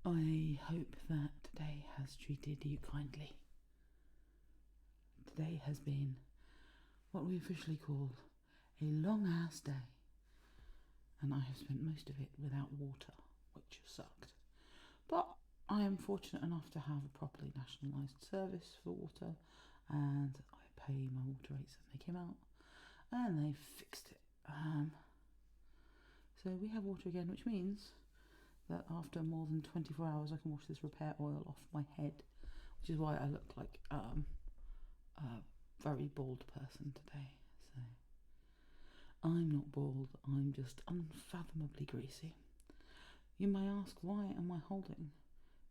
I hope that today has treated you kindly. Today has been what we officially call a long ass day, and I have spent most of it without water, which sucked. But I am fortunate enough to have a properly nationalised service for water, and I pay my water rates and they came out and they fixed it. So we have water again, which means that after more than 24 hours I can wash this repair oil off my head, which is why I look like a very bald person today. So I'm not bald, I'm just unfathomably greasy. You may ask, why am I holding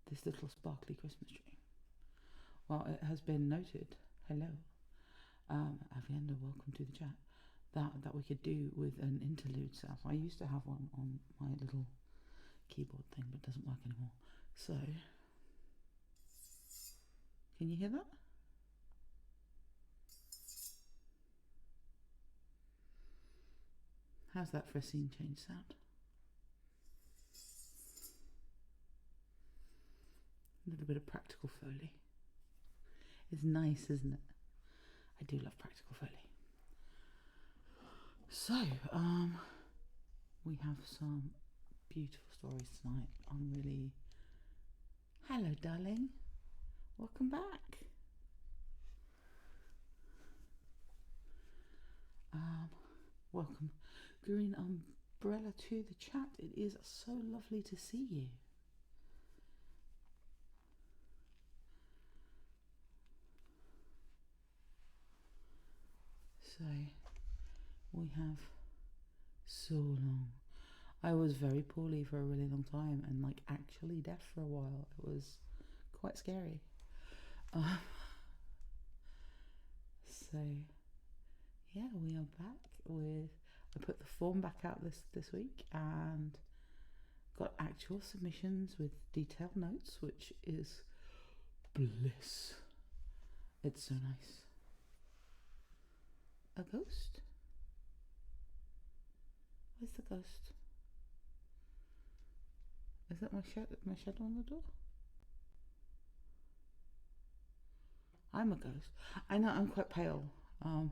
this little sparkly Christmas tree? Well, it has been noted, hello, Avienda, welcome to the chat, that we could do with an interlude sound. I used to have one on my little keyboard thing, but it doesn't work anymore. So, can you hear that? How's that for a scene change sound? A little bit of practical Foley. It's nice, isn't it? I do love practical Foley. So, we have some beautiful stories tonight. I'm really... Hello, darling. Welcome back. Welcome, Green Umbrella, to the chat. It is so lovely to see you. So, we have so long. I was very poorly for a really long time and like actually deaf for a while. It was quite scary. So yeah, we are back with, I put the form back out this week and got actual submissions with detailed notes, which is bliss. It's so nice. A ghost? Where's the ghost? Is that my shadow on the door? I'm a ghost. I know, I'm quite pale. Do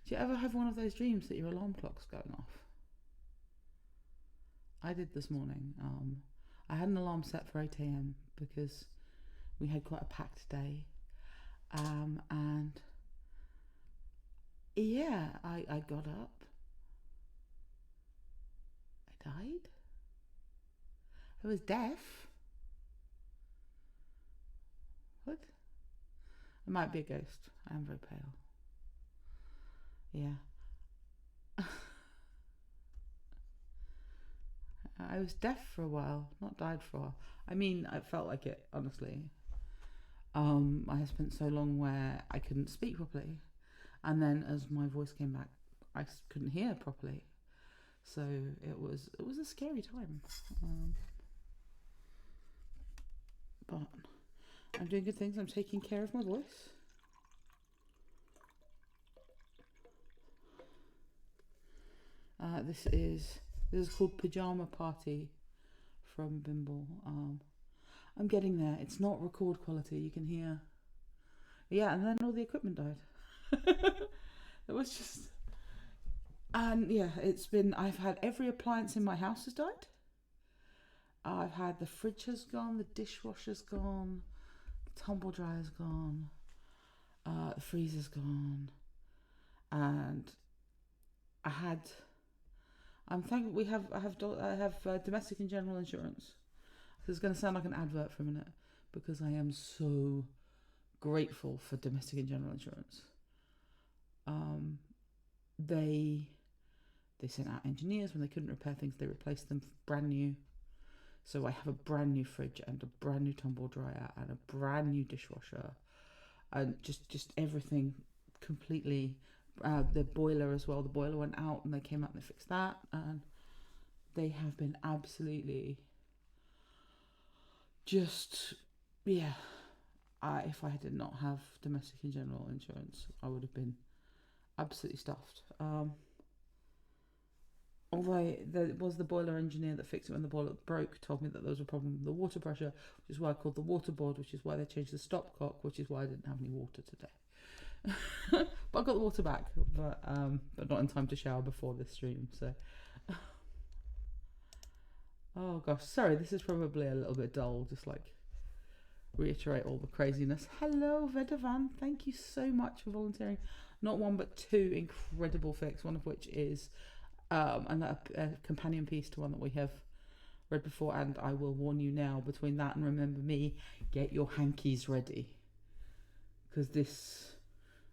you ever have one of those dreams that your alarm clock's going off? I did this morning. I had an alarm set for 8 AM because we had quite a packed day. And yeah, I got up. I died. I was deaf. What? I might be a ghost. I am very pale. Yeah. I was deaf for a while, not died for a while. I mean, I felt like it, honestly. I have spent so long where I couldn't speak properly. And then as my voice came back, I couldn't hear properly. So it was a scary time. But I'm doing good things. I'm taking care of my voice. This is called Pajama Party from Bimble. I'm getting there. It's not record quality. You can hear. Yeah, and then all the equipment died. It was just... And yeah, it's been... I've had every appliance in my house has died. I've had the fridge has gone, the dishwasher's gone, the tumble dryer's gone, the freezer's gone, and I'm thankful I have domestic and general insurance. So it's going to sound like an advert for a minute because I am so grateful for domestic and general insurance. They sent out engineers when they couldn't repair things. They replaced them brand new. So I have a brand new fridge and a brand new tumble dryer and a brand new dishwasher, and just everything completely. The boiler as well. The boiler went out and they came out and they fixed that, and they have been absolutely just, yeah. If I did not have domestic and general insurance, I would have been absolutely stuffed. although there was the boiler engineer that fixed it when the boiler broke, told me that there was a problem with the water pressure, which is why I called the water board, which is why they changed the stopcock, which is why I didn't have any water today. But I got the water back, but not in time to shower before this stream. So, oh gosh, sorry, this is probably a little bit dull. Just like reiterate all the craziness. Hello, Vedavan, thank you so much for volunteering. Not one but two incredible fics, one of which is a companion piece to one that we have read before. And I will warn you now, between that and Remember Me, get your hankies ready, because this,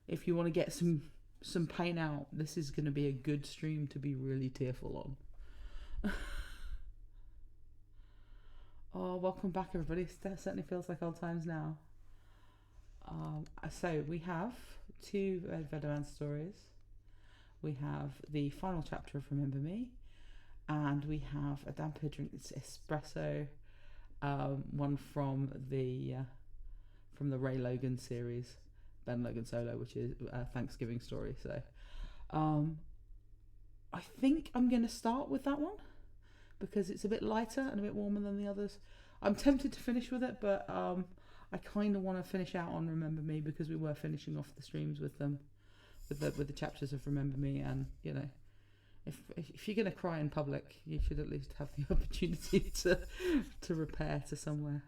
if you want to get some pain out, this is going to be a good stream to be really tearful on. Oh, welcome back everybody. That certainly feels like old times now. So we have two Vedavan stories. We have the final chapter of Remember Me, and we have a damp drink espresso, one from the Ray Logan series, Ben Logan-Solo, which is a Thanksgiving story. So I think I'm going to start with that one because it's a bit lighter and a bit warmer than the others. I'm tempted to finish with it, but I kind of want to finish out on Remember Me because we were finishing off the streams with them, with the chapters of Remember Me, and you know, if you're going to cry in public, you should at least have the opportunity to repair to somewhere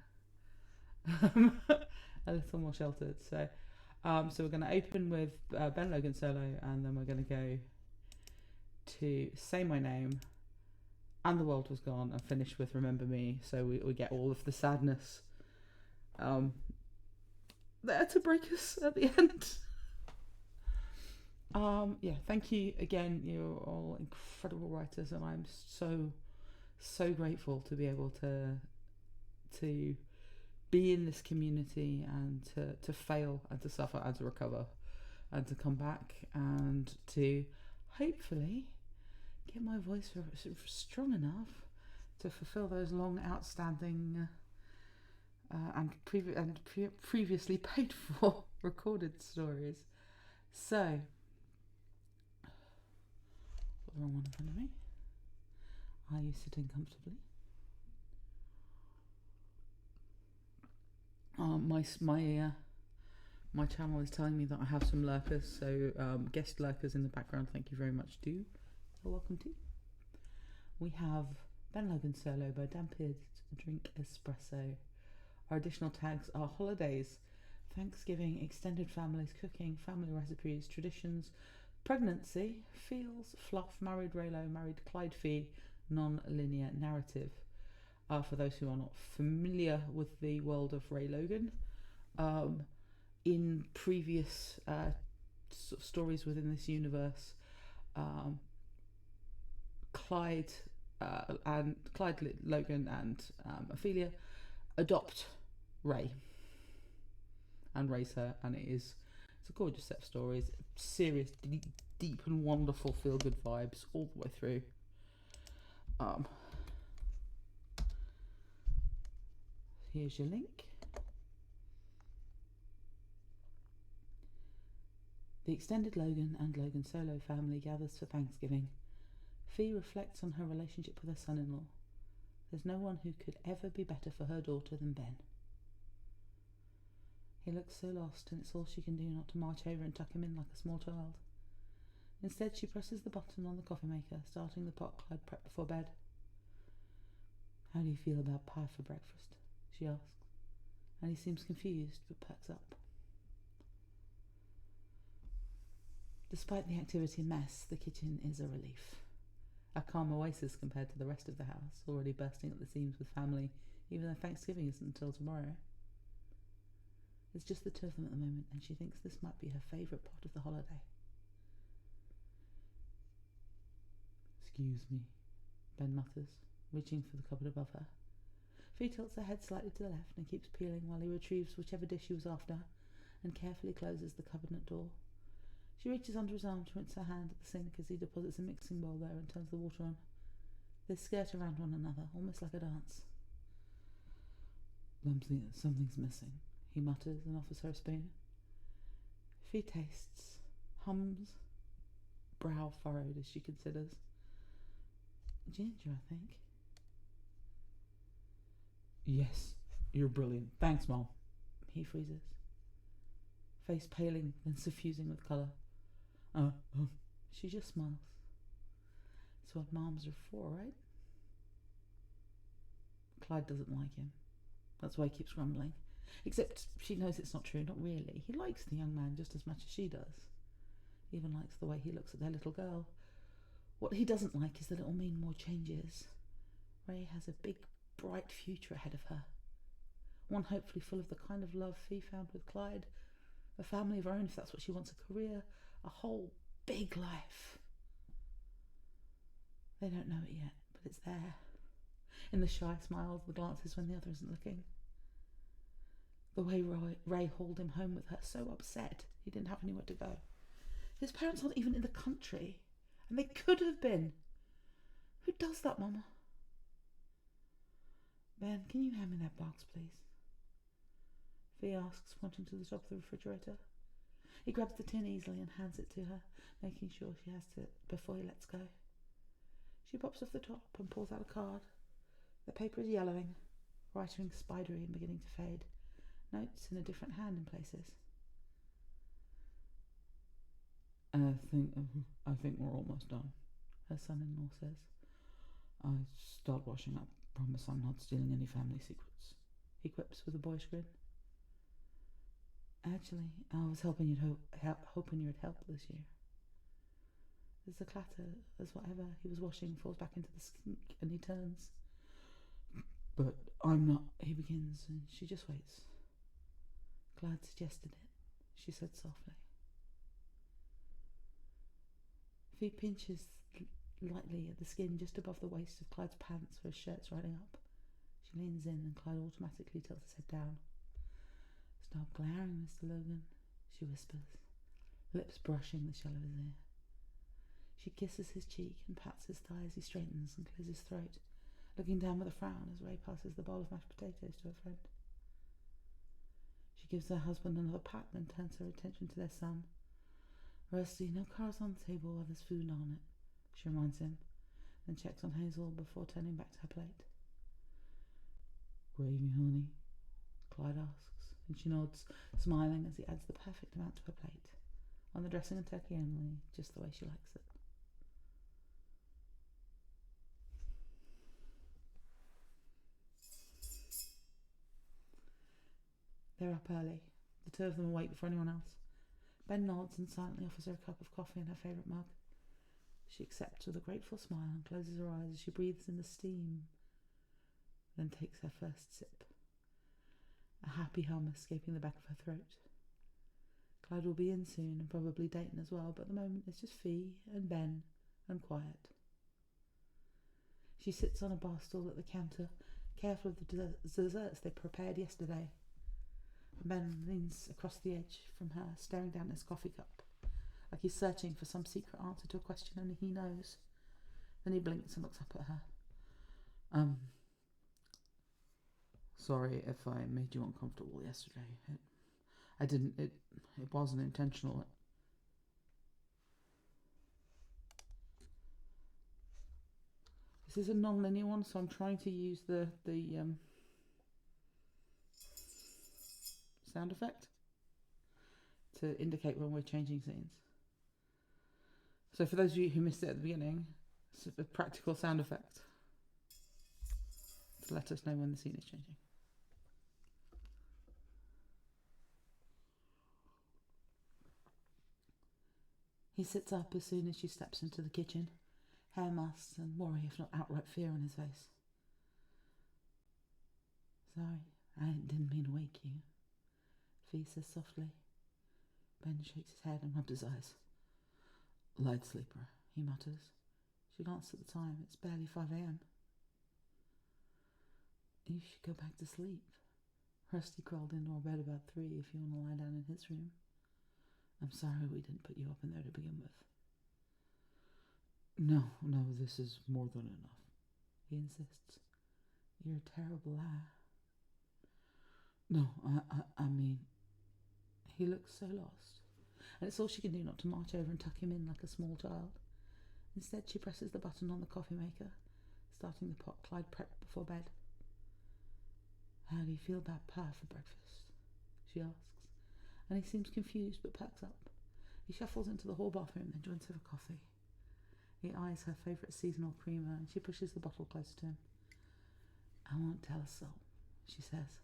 a little more sheltered. So we're going to open with Ben Logan-Solo, and then we're going to go to Say My Name and The World Was Gone, and finish with Remember Me, so we get all of the sadness there to break us at the end. Yeah, thank you again. You're all incredible writers, and I'm so grateful to be able to be in this community, and to fail and to suffer and to recover and to come back and to hopefully get my voice strong enough to fulfill those long outstanding and previously paid for recorded stories. So, got the wrong one in front of me. Are you sitting comfortably? My channel is telling me that I have some lurkers, so guest lurkers in the background, thank you very much too. You're welcome too. We have Ben Logan-Solo by Damped Drink Espresso. Our additional tags are holidays, Thanksgiving, extended families, cooking, family recipes, traditions, pregnancy, feels, fluff, married Raylo, married Clyde Fee, non-linear narrative. For those who are not familiar with the world of Ray Logan, in previous stories within this universe, Clyde Logan and Ophelia adopt Ray and raise her, and it's a gorgeous set of stories, serious, deep and wonderful feel-good vibes all the way through. Here's your link. The extended Logan and Logan-Solo family gathers for Thanksgiving. Fee reflects on her relationship with her son-in-law. There's no one who could ever be better for her daughter than Ben. He looks so lost, and it's all she can do not to march over and tuck him in like a small child. Instead, she presses the button on the coffee maker, starting the pot Clyde prepped before bed. "How do you feel about pie for breakfast?" she asks, and he seems confused but perks up. Despite the activity and mess, the kitchen is a relief. A calm oasis compared to the rest of the house, already bursting at the seams with family, even though Thanksgiving isn't until tomorrow. It's just the two of them at the moment, and she thinks this might be her favourite part of the holiday. "Excuse me," Ben mutters, reaching for the cupboard above her. Fee tilts her head slightly to the left and keeps peeling while he retrieves whichever dish she was after and carefully closes the cabinet door. She reaches under his arm to rinse her hand at the sink as he deposits a mixing bowl there and turns the water on. They skirt around one another, almost like a dance. "Something's missing," he mutters and offers her a spoon. Fee tastes, hums, brow furrowed as she considers. Ginger, I think. Yes, you're brilliant. Thanks, Mom. He freezes, face paling, then suffusing with colour. She just smiles. It's what moms are for, right? Clyde doesn't like him. That's why he keeps grumbling. Except she knows it's not true, not really. He likes the young man just as much as she does. He even likes the way he looks at their little girl. What he doesn't like is that it will mean more changes. Ray has a big, bright future ahead of her. One hopefully full of the kind of love Fee found with Clyde. A family of her own if that's what she wants, a career, a whole big life. They don't know it yet, but it's there. In the shy smiles, the glances when the other isn't looking. The way Ray hauled him home with her, so upset he didn't have anywhere to go. His parents aren't even in the country, and they could have been. Who does that, Mama? Ben, can you hand me that box, please? Fee asks, pointing to the top of the refrigerator. He grabs the tin easily and hands it to her, making sure she has it before he lets go. She pops off the top and pulls out a card. The paper is yellowing, writing spidery and beginning to fade. Notes in a different hand in places. I think we're almost done, her son-in-law says. I start washing up. Promise I'm not stealing any family secrets, he quips with a boyish grin. Actually, I was hoping you'd help this year. There's a clatter as whatever he was washing falls back into the sink and he turns. But I'm not, he begins, and she just waits. Clyde suggested it, she said softly. Fee pinches lightly at the skin just above the waist of Clyde's pants where his shirt's riding up. She leans in and Clyde automatically tilts his head down. Stop glaring, Mr. Logan, she whispers, lips brushing the shell of his ear. She kisses his cheek and pats his thigh as he straightens and clears his throat, looking down with a frown as Ray passes the bowl of mashed potatoes to her friend. She gives her husband another pat and turns her attention to their son. Rusty, no cards on the table while there's food on it, she reminds him, then checks on Hazel before turning back to her plate. Gravy, honey? Clyde asks, and she nods, smiling as he adds the perfect amount to her plate. On the dressing and turkey only, just the way she likes it. They're up early, the two of them awake before anyone else. Ben nods and silently offers her a cup of coffee in her favourite mug. She accepts with a grateful smile and closes her eyes as she breathes in the steam, then takes her first sip. A happy hum escaping the back of her throat. Clyde will be in soon, and probably Dayton as well, but at the moment it's just Fee and Ben and quiet. She sits on a bar stool at the counter, careful of the desserts they prepared yesterday. Ben leans across the edge from her, staring down at his coffee cup, like he's searching for some secret answer to a question only he knows. Then he blinks and looks up at her. Sorry if I made you uncomfortable yesterday. It wasn't intentional. This is a non-linear one, so I'm trying to use the sound effect to indicate when we're changing scenes. So for those of you who missed it at the beginning, it's a practical sound effect to let us know when the scene is changing. He sits up as soon as she steps into the kitchen, hair mussed and worry, if not outright fear, on his face. Sorry, I didn't mean to wake you, Fee says softly. Ben shakes his head and rubs his eyes. Light sleeper, he mutters. She glanced at the time. It's barely 5 a.m. You should go back to sleep. Rusty crawled into our bed about 3 if you want to lie down in his room. I'm sorry we didn't put you up in there to begin with. No, this is more than enough, he insists. You're a terrible liar. No, I mean... He looks so lost, and it's all she can do not to march over and tuck him in like a small child. Instead, she presses the button on the coffee maker, Starting the pot Clyde prepped before bed. "How do you feel about pie for breakfast?" she asks, and he seems confused but perks up. He shuffles into the hall bathroom, then joins her for coffee. He eyes her favourite seasonal creamer, and she pushes the bottle closer to him. "I won't tell a soul," she says,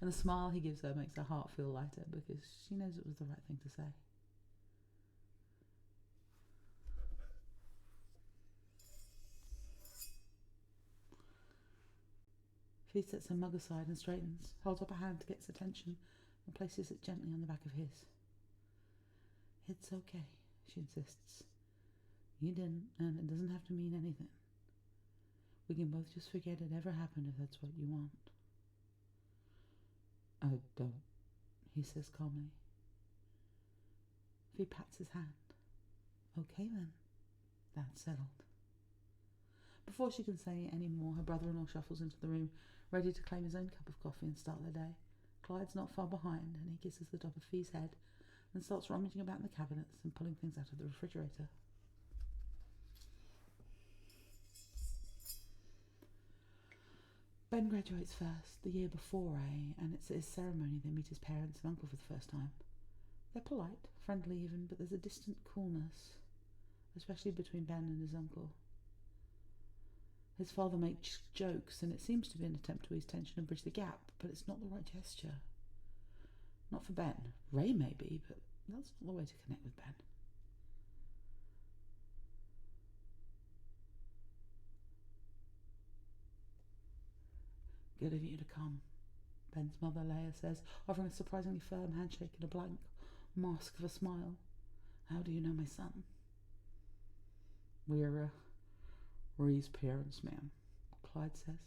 and the smile he gives her makes her heart feel lighter because she knows it was the right thing to say. He sets her mug aside and straightens, holds up a hand to get his attention, and places it gently on the back of his. "It's okay," she insists. "You didn't, and it doesn't have to mean anything. We can both just forget it ever happened if that's what you want." "I don't," he says calmly. He pats his hand. "Okay then, that's settled." Before she can say any more, her brother-in-law shuffles into the room, ready to claim his own cup of coffee and start their day. Clyde's not far behind, and he kisses the top of Fee's head and starts rummaging about in the cabinets and pulling things out of the refrigerator. Ben graduates first, the year before Ray, and it's at his ceremony they meet his parents and uncle for the first time. They're polite, friendly even, but there's a distant coolness, especially between Ben and his uncle. His father makes jokes, and it seems to be an attempt to ease tension and bridge the gap, but it's not the right gesture. Not for Ben. Ray maybe, but that's not the way to connect with Ben. "Good of you to come," Ben's mother, Leia, says, offering a surprisingly firm handshake and a blank mask of a smile. "How do you know my son?" "We're Ree's parents, ma'am," Clyde says.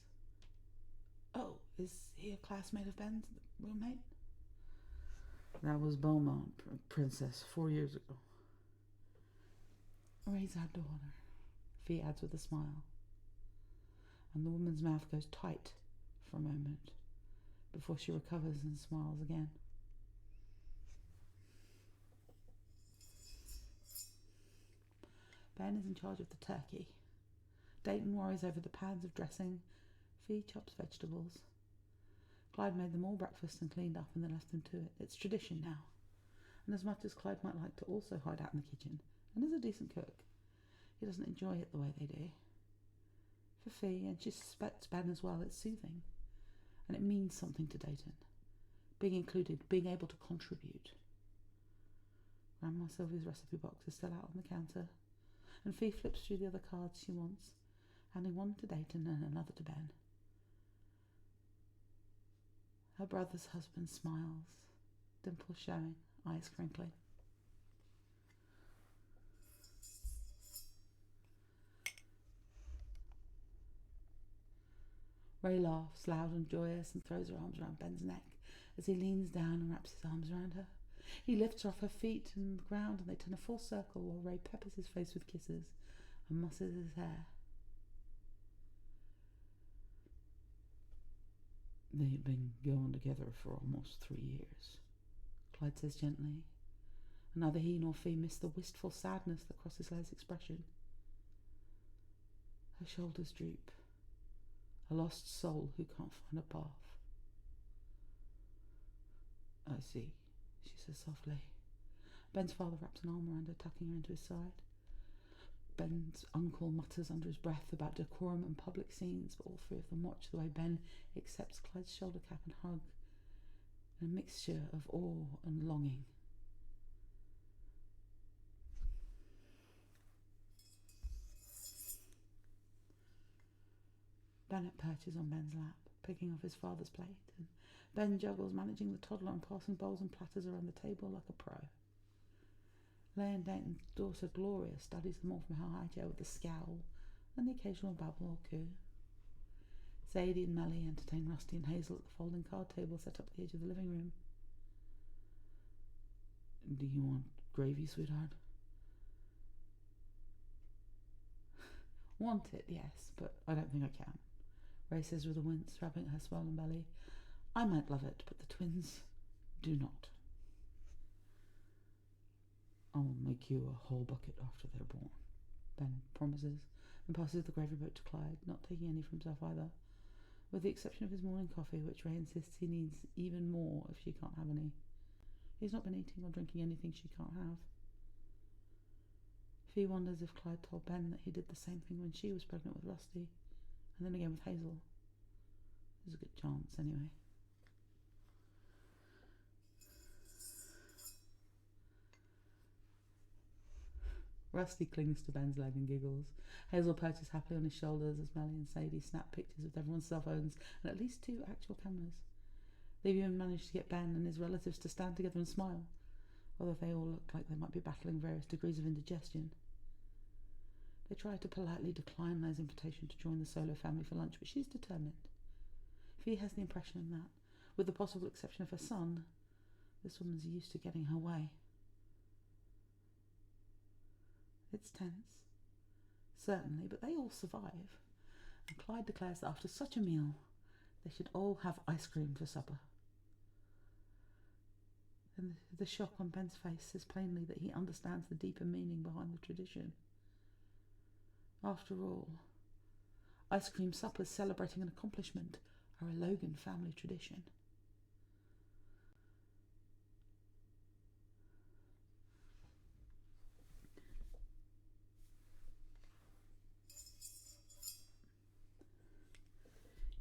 "Oh, is he a classmate of Ben's, roommate?" "That was Beaumont, Princess, 4 years ago." "Ray's our daughter," Fee adds with a smile. And the woman's mouth goes tight for a moment before she recovers and smiles again. Ben is in charge of the turkey. Dayton worries over the pans of dressing. Fee chops vegetables. Clyde made them all breakfast and cleaned up and then left them to it. It's tradition now. And as much as Clyde might like to also hide out in the kitchen, and is a decent cook, he doesn't enjoy it the way they do. For Fee, and she suspects Ben as well, it's soothing. And it means something to Dayton. Being included, being able to contribute. Grandma Sylvia's recipe box is still out on the counter, and Fee flips through the other cards she wants, handing one to Dayton and another to Ben. Her brother's husband smiles, dimples showing, eyes crinkling. Ray laughs, loud and joyous, and throws her arms around Ben's neck as he leans down and wraps his arms around her. He lifts her off her feet and the ground, and they turn a full circle while Ray peppers his face with kisses and musses his hair. "They've been going together for almost 3 years," Clyde says gently, and neither he nor Fee miss the wistful sadness that crosses Leia's expression. Her shoulders droop, a lost soul who can't find a path. "I see," she says softly. Ben's father wraps an arm around her, tucking her into his side. Ben's uncle mutters under his breath about decorum and public scenes, but all three of them watch the way Ben accepts Clyde's shoulder cap and hug, in a mixture of awe and longing. Bennett perches on Ben's lap, picking off his father's plate, and Ben juggles, managing the toddler and passing bowls and platters around the table like a pro. Leigh and Dayton's daughter Gloria studies them all from her high chair with a scowl and the occasional babble or coo. Sadie and Melly entertain Rusty and Hazel at the folding card table set up at the edge of the living room. "Do you want gravy, sweetheart?" "Want it, yes, but I don't think I can," Ray says with a wince, rubbing at her swollen belly. "I might love it, but the twins do not." "I'll make you a whole bucket after they're born," Ben promises, and passes the gravy boat to Clyde, not taking any for himself either, with the exception of his morning coffee, which Ray insists he needs even more if she can't have any. He's not been eating or drinking anything she can't have. Fee wonders if Clyde told Ben that he did the same thing when she was pregnant with Rusty, and then again with Hazel. There's a good chance, anyway. Rusty clings to Ben's leg and giggles. Hazel perches happily on his shoulders as Melly and Sadie snap pictures with everyone's cell phones and at least 2 actual cameras. They've even managed to get Ben and his relatives to stand together and smile, although they all look like they might be battling various degrees of indigestion. They try to politely decline Leah's invitation to join the Solo family for lunch, but she's determined. Fee has the impression that, with the possible exception of her son, this woman's used to getting her way. It's tense, certainly, but they all survive, and Clyde declares that after such a meal, they should all have ice cream for supper. And the shock on Ben's face says plainly that he understands the deeper meaning behind the tradition. After all, ice cream suppers celebrating an accomplishment are a Logan family tradition.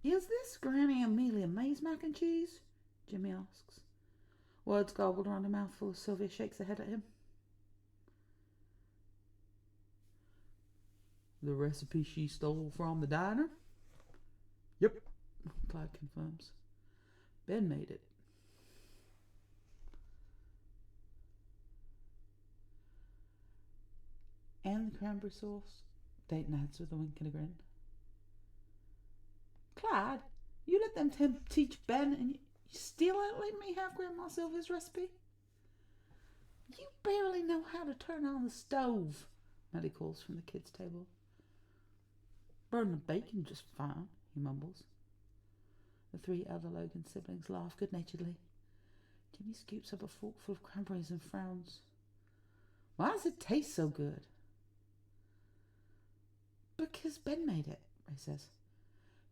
Is this Granny Amelia May's mac and cheese? Jimmy asks. Words garbled around a mouthful as Sylvia shakes her head at him. The recipe she stole from the diner? Yep, Clyde confirms. Ben made it. And the cranberry sauce? Dayton adds with a wink and a grin. Clyde, you let them teach Ben and you still ain't letting me have Grandma Sylvia's recipe? You barely know how to turn on the stove, Maddie calls from the kids' table. Burn the bacon just fine, he mumbles. The 3 elder Logan siblings laugh good-naturedly. Jimmy scoops up a forkful of cranberries and frowns. Why does it taste so good? Because Ben made it, Ray says.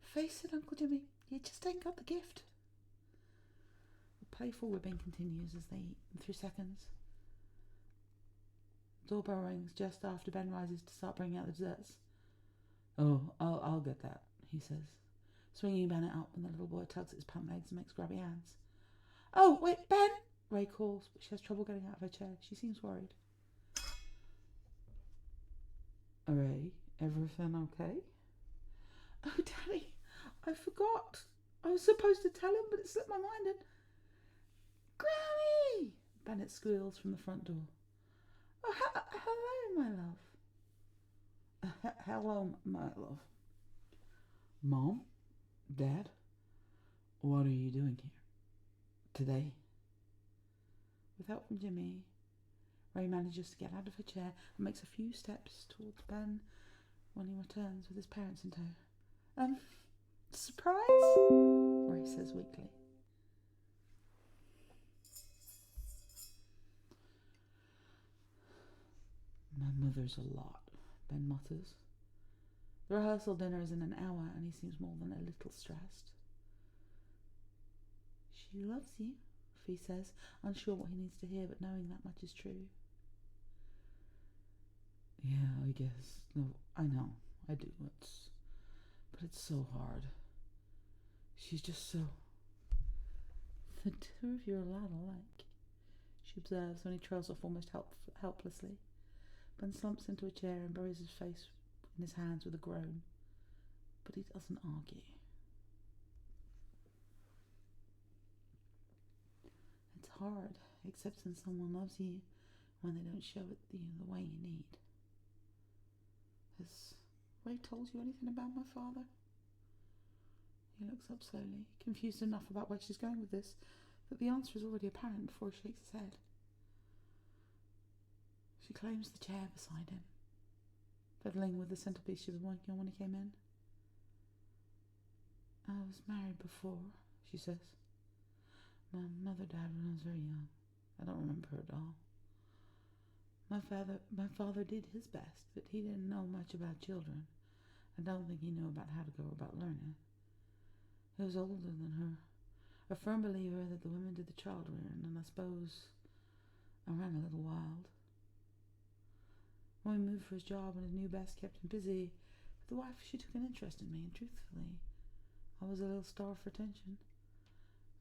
Face it, Uncle Jimmy, you just ain't got the gift. The playful ribbing continues as they eat in 3 seconds. Doorbell rings just after Ben rises to start bringing out the desserts. Oh, I'll get that, he says, swinging Ben up when the little boy tugs at his pant legs and makes grabby hands. Oh, wait, Ben! Ray calls, but she has trouble getting out of her chair. She seems worried. Ray, everything okay? Oh, Daddy, I forgot. I was supposed to tell him, but it slipped my mind and... Granny! Bennett squeals from the front door. Oh, hello, my love. Hello, my love. Mom? Dad? What are you doing here? Today? With help from Jimmy, Ray manages to get out of her chair and makes a few steps towards Ben when he returns with his parents in tow. Surprise? Ray says weakly. My mother's a lot, Ben mutters. The rehearsal dinner is in an hour and he seems more than a little stressed. She loves you, Fee says, unsure what he needs to hear, but knowing that much is true. Yeah, I guess. No, I know. I do. But it's so hard. She's just so... The 2 of you are a lot alike, she observes when he trails off almost helplessly. Ben slumps into a chair and buries his face in his hands with a groan. But he doesn't argue. It's hard, accepting someone loves you when they don't show it to you the way you need. Has Ray told you anything about my father? He looks up slowly, confused enough about where she's going with this, that the answer is already apparent before he shakes his head. She claims the chair beside him, fiddling with the centerpiece she was working on when he came in. I was married before, she says. My mother died when I was very young. I don't remember her at all. My father did his best, but he didn't know much about children. I don't think he knew about how to go about learning. He was older than her, a firm believer that the women did the child rearing, and I suppose I ran a little wild. When we moved for his job and his new best kept him busy, but the wife, she took an interest in me, and truthfully, I was a little starved for attention.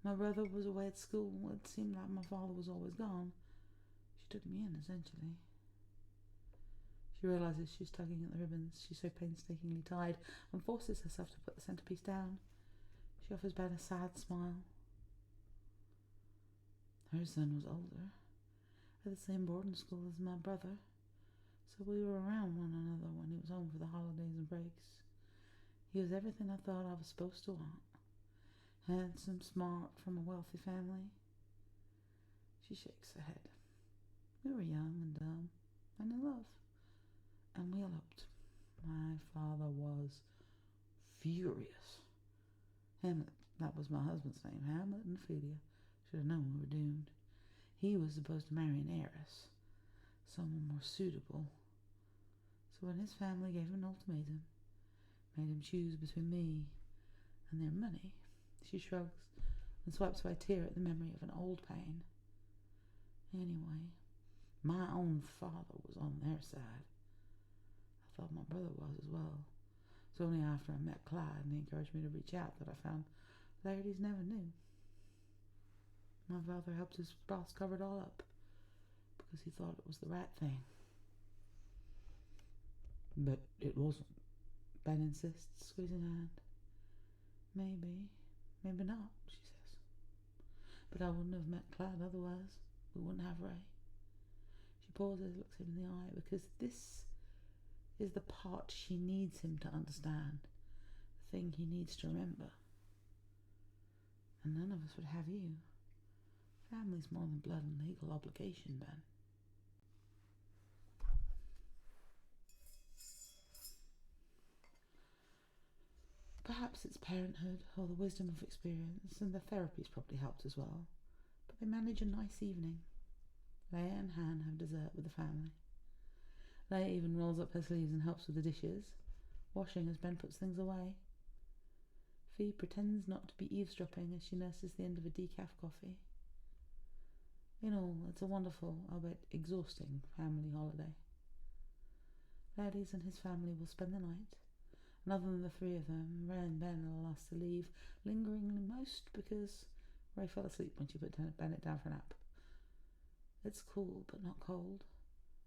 My brother was away at school. It seemed like my father was always gone. She took me in, essentially. She realizes she's tugging at the ribbons she's so painstakingly tied and forces herself to put the centerpiece down. She offers Ben a sad smile. Her son was older, at the same boarding school as my brother, so we were around one another when he was home for the holidays and breaks. He was everything I thought I was supposed to want. Handsome, smart, from a wealthy family. She shakes her head. We were young and dumb, and in love, and we eloped. My father was furious. Hamlet, that was my husband's name, Hamlet and Ophelia. Should have known we were doomed. He was supposed to marry an heiress, someone more suitable. So when his family gave him an ultimatum, made him choose between me and their money, she shrugs and swipes away a tear at the memory of an old pain. Anyway, my own father was on their side. I thought my brother was as well. It's only after I met Clyde and he encouraged me to reach out that I found Laertes never knew. My father helped his boss cover it all up because he thought it was the right thing. But it wasn't. Ben insists, squeezing her hand. Maybe, maybe not, she says. But I wouldn't have met Clyde otherwise. We wouldn't have Ray. She pauses, looks him in the eye, because this is the part she needs him to understand, the thing he needs to remember. And none of us would have you. Family's more than blood and legal obligation, Ben. Perhaps it's parenthood, or the wisdom of experience, and the therapy's probably helped as well. But they manage a nice evening. Leia and Han have dessert with the family. Leia even rolls up her sleeves and helps with the dishes, washing as Ben puts things away. Fee pretends not to be eavesdropping as she nurses the end of a decaf coffee. In all, it's a wonderful, albeit exhausting, family holiday. Laertes and his family will spend the night, and other than the three of them, Ray and Ben are last to leave, lingering most because Ray fell asleep when she put Bennett down for a nap. It's cool, but not cold,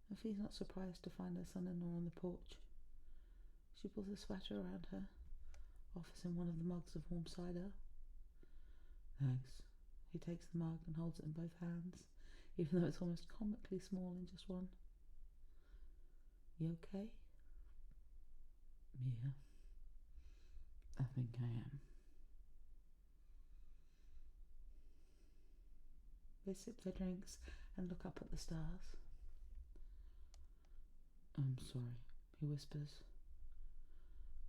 and Fee's not surprised to find her son-in-law on the porch. She pulls a sweater around her, offers him one of the mugs of warm cider. Thanks. He takes the mug and holds it in both hands, even though it's almost comically small in just one. You okay? Yeah, I think I am. They sip their drinks and look up at the stars. I'm sorry, he whispers.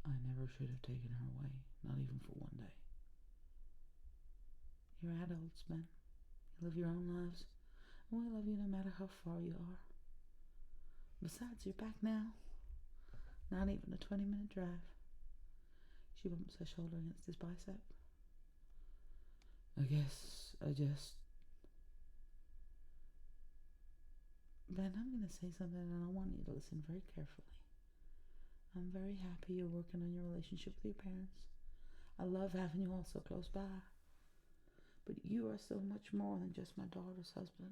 I never should have taken her away, not even for one day. You're adults, Ben. You live your own lives, and we love you no matter how far you are. Besides, you're back now. Not even a 20-minute drive. She bumps her shoulder against his bicep. I guess I just... Ben, I'm going to say something and I want you to listen very carefully. I'm very happy you're working on your relationship with your parents. I love having you all so close by. But you are so much more than just my daughter's husband.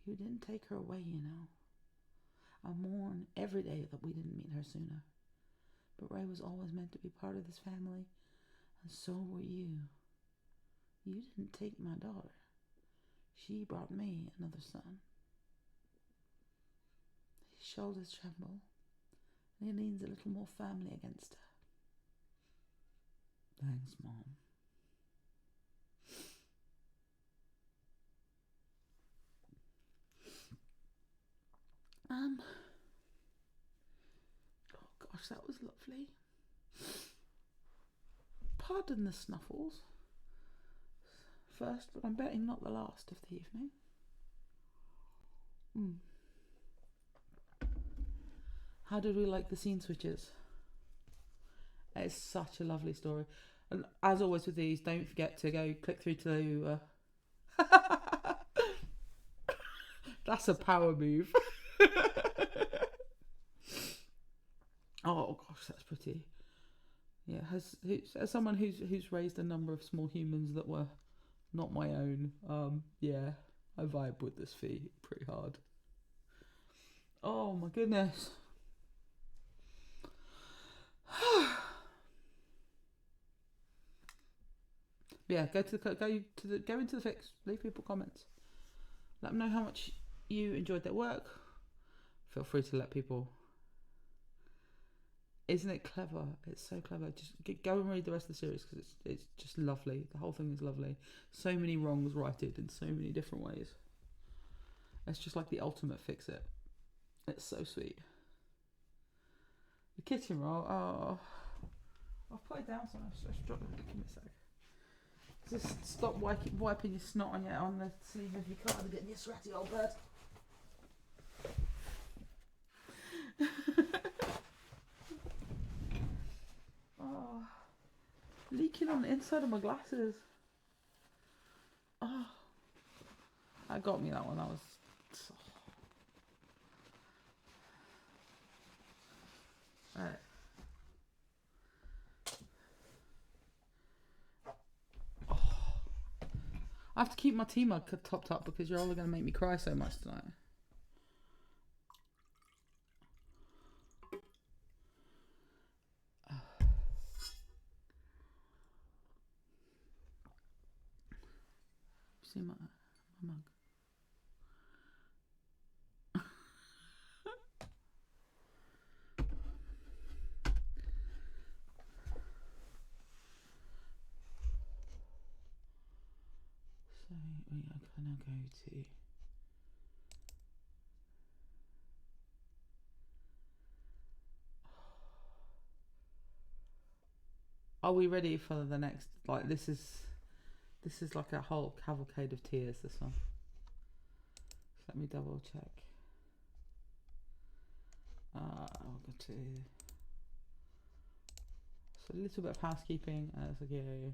You didn't take her away, you know. I mourn every day that we didn't meet her sooner. But Ray was always meant to be part of this family, and so were you. You didn't take my daughter. She brought me another son. His shoulders tremble, and he leans a little more firmly against her. Thanks, Mom. Oh gosh, that was lovely. Pardon the snuffles. First, but I'm betting not the last of the evening. How did we like the scene switches? It's such a lovely story. And as always with these, don't forget to go click through to... That's a power move. Oh gosh, that's pretty. Yeah, as someone who's raised a number of small humans that were not my own, yeah, I vibe with this fee pretty hard. Oh my goodness. Yeah, go into the fix. Leave people comments. Let them know how much you enjoyed their work. Feel free to let people. Isn't it clever? It's so clever. Just go and read the rest of the series because it's just lovely. The whole thing is lovely. So many wrongs righted in so many different ways. It's just like the ultimate fix it. It's so sweet. The kitchen roll. Oh, I'll put it down somewhere. Let's drop it. Give me a sec. Just stop wiping your snot on the sleeve of your cardigan, you sweaty old bird. Oh, leaking on the inside of my glasses. Oh, that got me, that one. That was... Right. I have to keep my tea mug topped up because you're all going to make me cry so much tonight. See my mug. So we are going to go to... Are we ready for the next... Like, this is like a whole cavalcade of tears, this one. So let me double check. I'll go to... So a little bit of housekeeping as I go.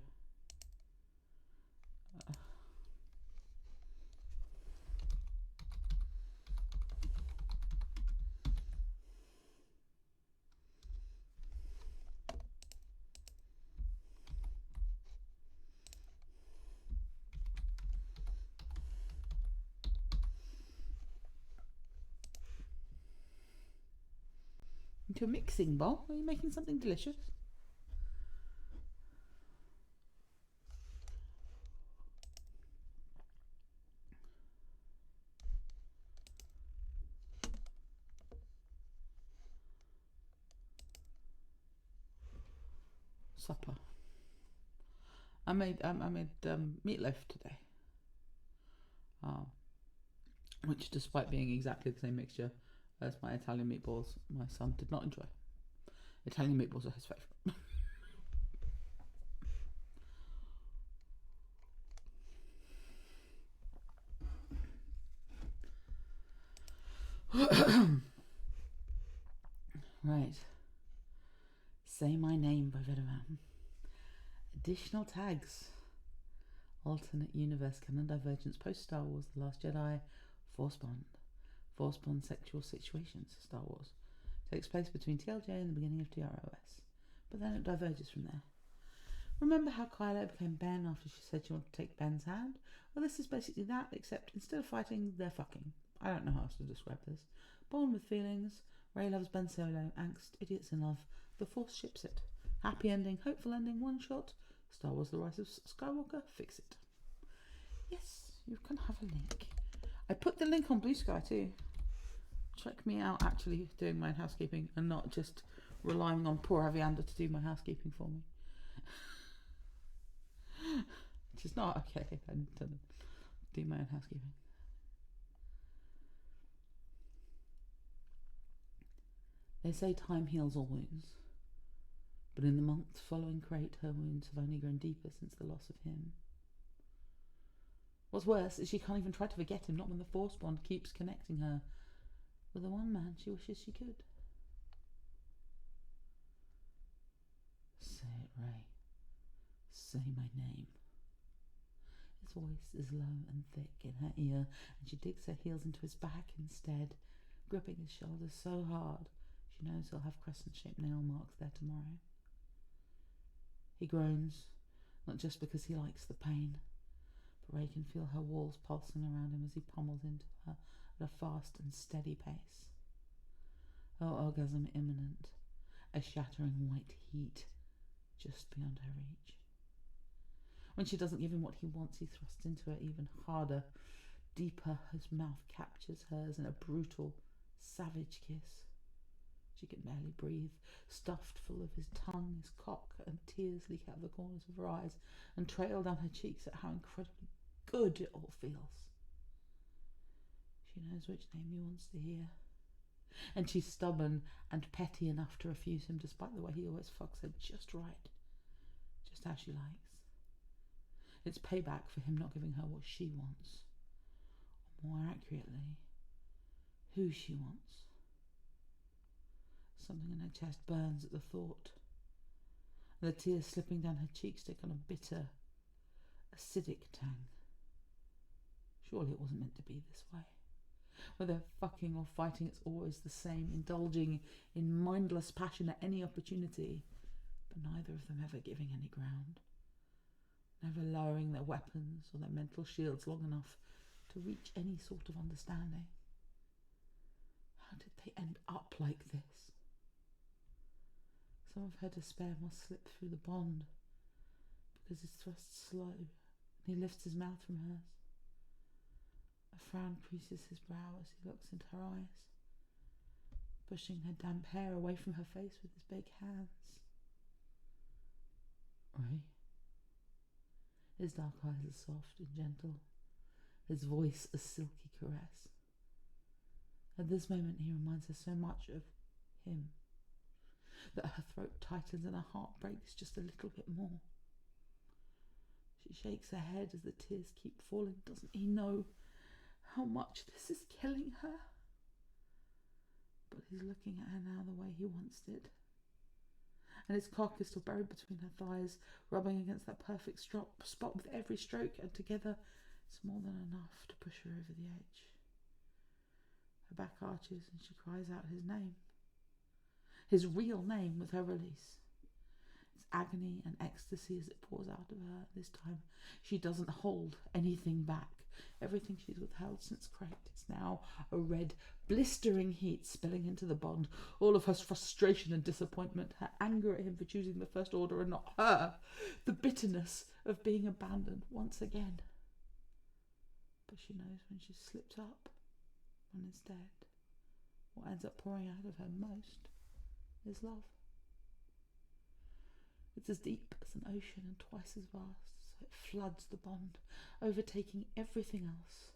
Into a mixing bowl. Are you making something delicious? Supper. I made meatloaf today. Which, despite being exactly the same mixture as my Italian meatballs, my son did not enjoy. Italian meatballs are his favourite. Right. Say My Name by Vedavan. Additional tags. Alternate universe canon divergence post Star Wars The Last Jedi. Force Bond sexual situations. Star Wars takes place between TLJ and the beginning of TROS, but then it diverges from there. Remember how Kylo became Ben after she said she wanted to take Ben's hand? Well, this is basically that, except instead of fighting, they're fucking. I don't know how else to describe this. Born with feelings. Rey loves Ben Solo. Angst. Idiots in love. The Force ships it. Happy ending. Hopeful ending. One shot. Star Wars The Rise of Skywalker. Fix it. Yes, you can have a link. I put the link on Blue Sky too. Check me out actually doing my housekeeping and not just relying on poor Aviander to do my housekeeping for me. Which is not okay. I need to do my own housekeeping. They say time heals all wounds, but in the months following Crate, her wounds have only grown deeper since the loss of him. What's worse is she can't even try to forget him, not when the Force bond keeps connecting her with the one man she wishes she could. Say it, Ray. Say my name. His voice is low and thick in her ear, and she digs her heels into his back instead, gripping his shoulders so hard she knows he'll have crescent-shaped nail marks there tomorrow. He groans, not just because he likes the pain, but Ray can feel her walls pulsing around him as he pummels into her at a fast and steady pace. Her orgasm imminent, a shattering white heat just beyond her reach. When she doesn't give him what he wants, he thrusts into her even harder, deeper. His mouth captures hers in a brutal, savage kiss. She can barely breathe, stuffed full of his tongue, his cock, and tears leak out the corners of her eyes and trail down her cheeks at how incredibly good it all feels. She knows which name he wants to hear, and she's stubborn and petty enough to refuse him despite the way he always fucks her just right, just how she likes. It's payback for him not giving her what she wants, or more accurately, who she wants. Something in her chest burns at the thought, and the tears slipping down her cheeks take on a bitter, acidic tang. Surely it wasn't meant to be this way. Whether fucking or fighting, it's always the same, indulging in mindless passion at any opportunity, but neither of them ever giving any ground, never lowering their weapons or their mental shields long enough to reach any sort of understanding. How did they end up like this? Some of her despair must slip through the bond, because his thrust's slow, and he lifts his mouth from hers. A frown creases his brow as he looks into her eyes, pushing her damp hair away from her face with his big hands. Ray? His dark eyes are soft and gentle, his voice a silky caress. At this moment he reminds her so much of him that her throat tightens and her heart breaks just a little bit more. She shakes her head as the tears keep falling. Doesn't he know how much this is killing her? But he's looking at her now the way he once did. And his cock is still buried between her thighs, rubbing against that perfect spot with every stroke, and together it's more than enough to push her over the edge. Her back arches and she cries out his name. His real name with her release. It's agony and ecstasy as it pours out of her. This time she doesn't hold anything back. Everything she's withheld since cracked is now a red, blistering heat spilling into the bond. All of her frustration and disappointment, her anger at him for choosing the first order and not her, the bitterness of being abandoned once again. But she knows when she's slipped up, when instead what ends up pouring out of her most is love. It's as deep as an ocean and twice as vast, so it floods the bond, overtaking everything else.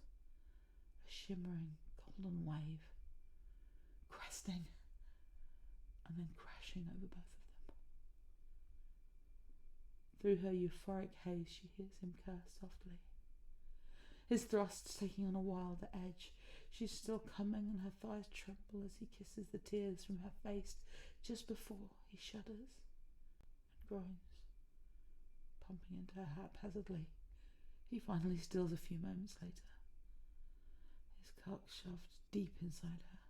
A shimmering golden wave, cresting and then crashing over both of them. Through her euphoric haze she hears him curse softly, his thrusts taking on a wilder edge. She's still coming and her thighs tremble as he kisses the tears from her face just before he shudders and groans, pumping into her haphazardly. He finally stills a few moments later, his cock shoved deep inside her,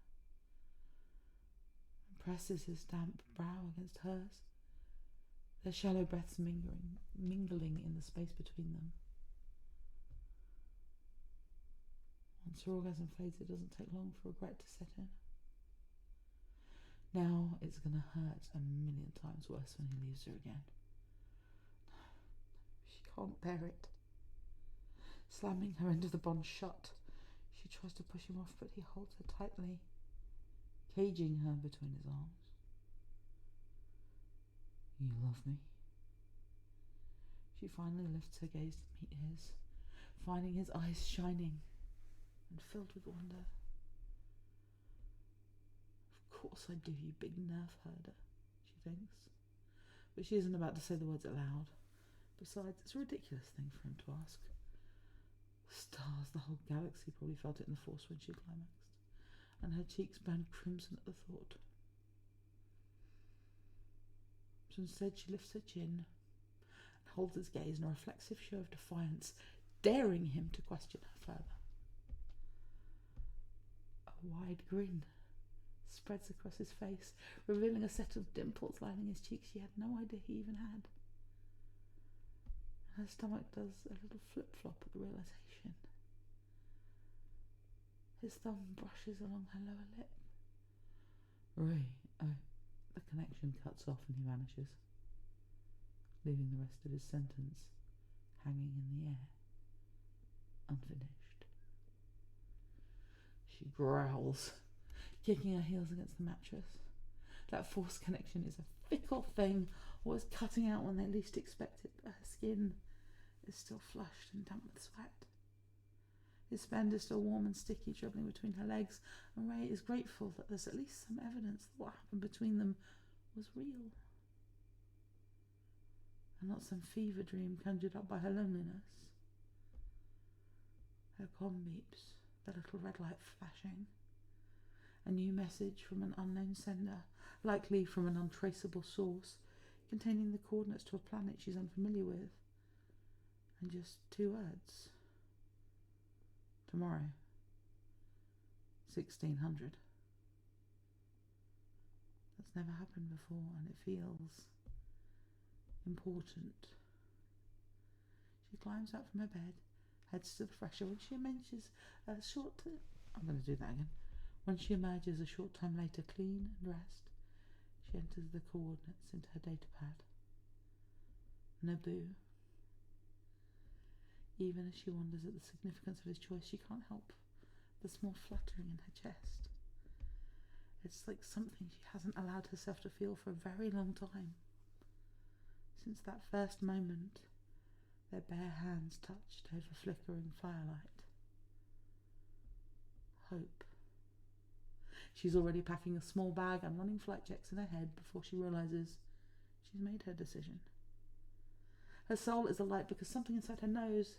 and presses his damp brow against hers, their shallow breaths mingling in the space between them. Once her orgasm fades, it doesn't take long for regret to set in. Now it's going to hurt a million times worse when he leaves her again. She can't bear it. Slamming her into the bond shut, she tries to push him off, but he holds her tightly, caging her between his arms. You love me? She finally lifts her gaze to meet his, finding his eyes shining and filled with wonder. Of course I do, you big nerve herder, she thinks. But she isn't about to say the words aloud. Besides, it's a ridiculous thing for him to ask. Stars, the whole galaxy probably felt it in the force when she climaxed, and her cheeks burned crimson at the thought. Instead, she lifts her chin and holds his gaze in a reflexive show of defiance, daring him to question her further. A wide grin spreads across his face, revealing a set of dimples lining his cheeks she had no idea he even had. Her stomach does a little flip-flop at the realization. His thumb brushes along her lower lip. The connection cuts off and he vanishes, leaving the rest of his sentence hanging in the air, unfinished. She growls, kicking her heels against the mattress. That forced connection is a fickle thing, always cutting out when they least expect it, but her skin is still flushed and damp with sweat. His spend is still warm and sticky, dribbling between her legs, and Ray is grateful that there's at least some evidence that what happened between them was real, and not some fever dream conjured up by her loneliness. Her comm beeps, the little red light flashing. A new message from an unknown sender, likely from an untraceable source, containing the coordinates to a planet she's unfamiliar with, and just 2 words. Tomorrow, 1600. That's never happened before, and it feels important. She climbs out from her bed, heads to the fresher. When she emerges a short time later, clean and dressed, she enters the coordinates into her datapad. Naboo. Even as she wonders at the significance of his choice, she can't help the small fluttering in her chest. It's like something she hasn't allowed herself to feel for a very long time. Since that first moment, their bare hands touched over flickering firelight. Hope. She's already packing a small bag and running flight checks in her head before she realises she's made her decision. Her soul is alight because something inside her knows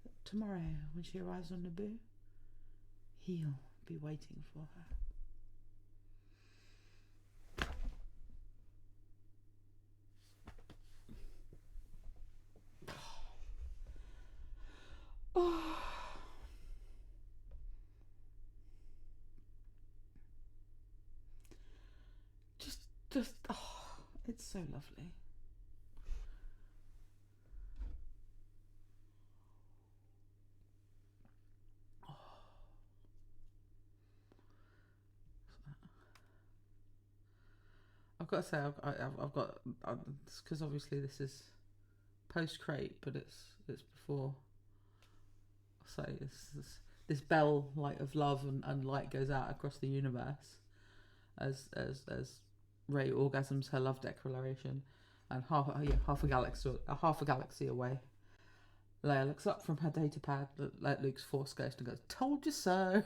that tomorrow, when she arrives on Naboo, he'll be waiting for her. Oh. It's so lovely. I've got to say, I've got, because obviously this is post-crate, but it's before. So this bell light of love and light goes out across the universe as Ray orgasms her love declaration, and half a galaxy away, Leia looks up from her datapad at Luke's Force Ghost and goes, "Told you so."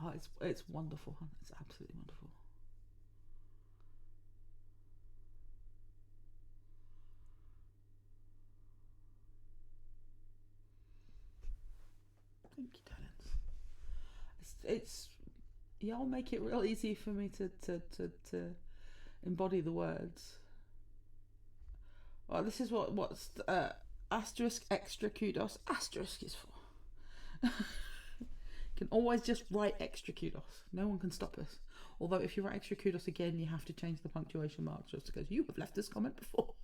Oh, it's wonderful, huh? It's absolutely wonderful. Thank you, talents. It's y'all make it real easy for me to embody the words. Well, this is what's asterisk extra kudos asterisk is for. Can always just write extra kudos. No one can stop us. Although if you write extra kudos again, you have to change the punctuation marks just because you have left this comment before.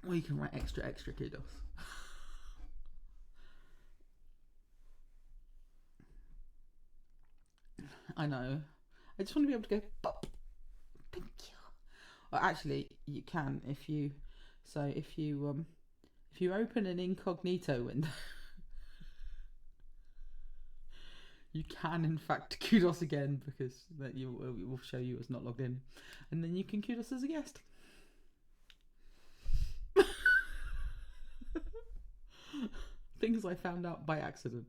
Or you can write extra kudos. I know. I just want to be able to go, pop. Thank you. Or actually, you can if you open an incognito window, you can in fact kudos again, because that it will show you as not logged in, and then you can kudos as a guest. Things I found out by accident.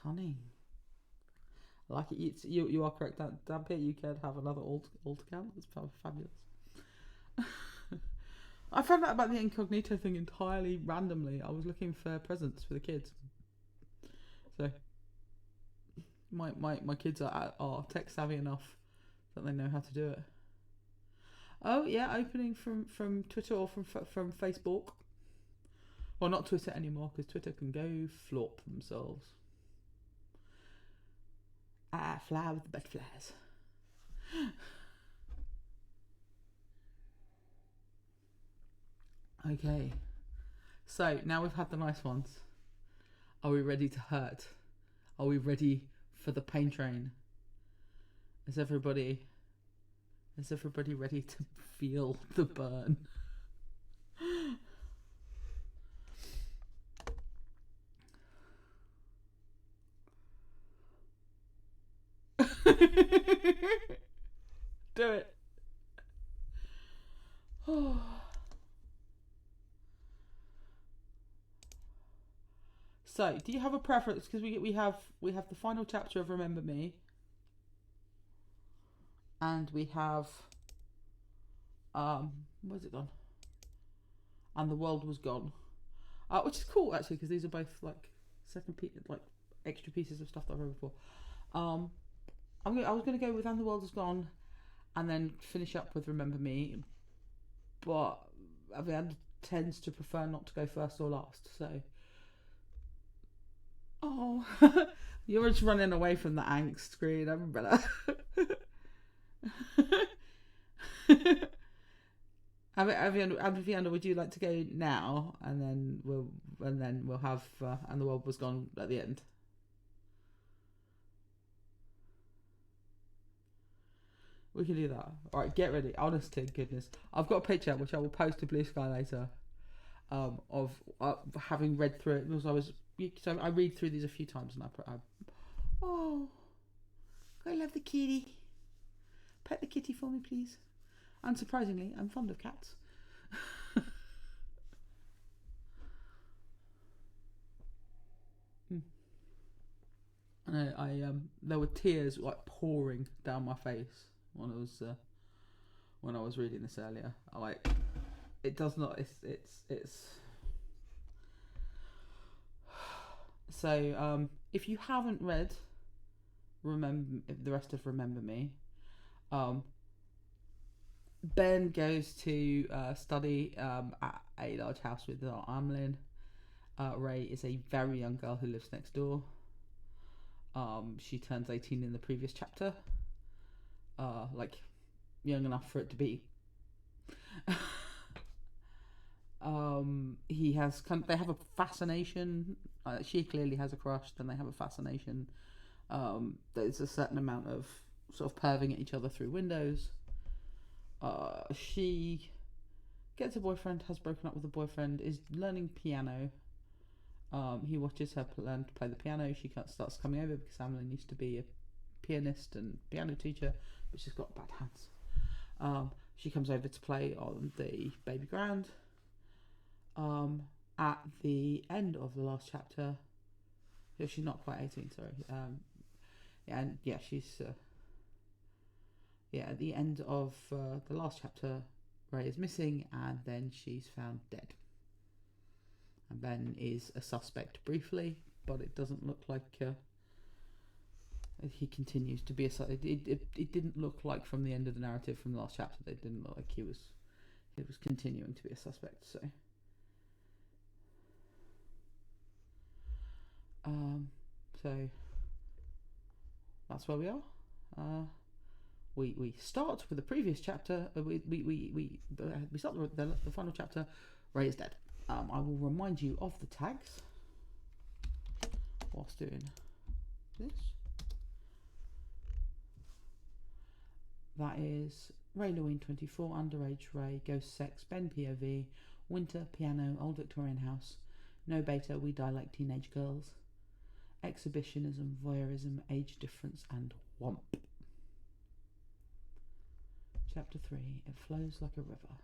Cunning. Like you are correct. Dampier, you can have another alt account. That's fabulous. I found out about the incognito thing entirely randomly. I was looking for presents for the kids, so my kids are tech savvy enough that they know how to do it. Oh yeah, opening from Twitter or from Facebook. Well, not Twitter anymore because Twitter can go flop themselves. Fly with the butterflies. Okay, so now we've had the nice ones. Are we ready to hurt? Are we ready for the pain train? Is everybody ready to feel the burn? Do it. So, do you have a preference? Because we have the final chapter of Remember Me, and we have where's it gone? And the World Was Gone, which is cool actually because these are both like extra pieces of stuff that I've read before. I was going to go with And the World Is Gone, and then finish up with Remember Me, but Avian tends to prefer not to go first or last, so. Oh, you're just running away from the angst screen, Umbrella. Aviana, would you like to go now, and then we'll have And the World Was Gone at the end? We can do that. All right, get ready. Honest to goodness, I've got a picture which I will post to Blue Sky later, of having read through it because so I read through these a few times and oh, I love the kitty. Pet the kitty for me, please. Unsurprisingly, I'm fond of cats. And there were tears like pouring down my face when I was reading this earlier. It does not. It's. So if you haven't read the rest of Remember Me, Ben goes to study at a large house with Amlin. Ray is a very young girl who lives next door. She turns 18 in the previous chapter. Like young enough for it to be. They have a fascination. She clearly has a crush, then they have a fascination. There's a certain amount of sort of perving at each other through windows. She gets a boyfriend, has broken up with a boyfriend, is learning piano. He watches her learn to play the piano. She starts coming over because Ameline used to be a pianist and piano teacher, but she's got bad hands. She comes over to play on the baby grand. At the end of the last chapter, she's not quite 18, sorry. And yeah, she's at the end of the last chapter, Ray is missing, and then she's found dead. And Ben is a suspect briefly, but it doesn't look like he continues to be a suspect. It didn't look like from the end of the narrative from the last chapter. It didn't look like he was continuing to be a suspect. So, so that's where we are. We start with the previous chapter. We start the final chapter. Ray is dead. I will remind you of the tags whilst doing this. That is Ray Lewin 24, underage Ray, ghost sex, Ben POV, winter, piano, old Victorian house, no beta, we die like teenage girls, exhibitionism, voyeurism, age difference, and womp. Chapter 3, it flows like a river.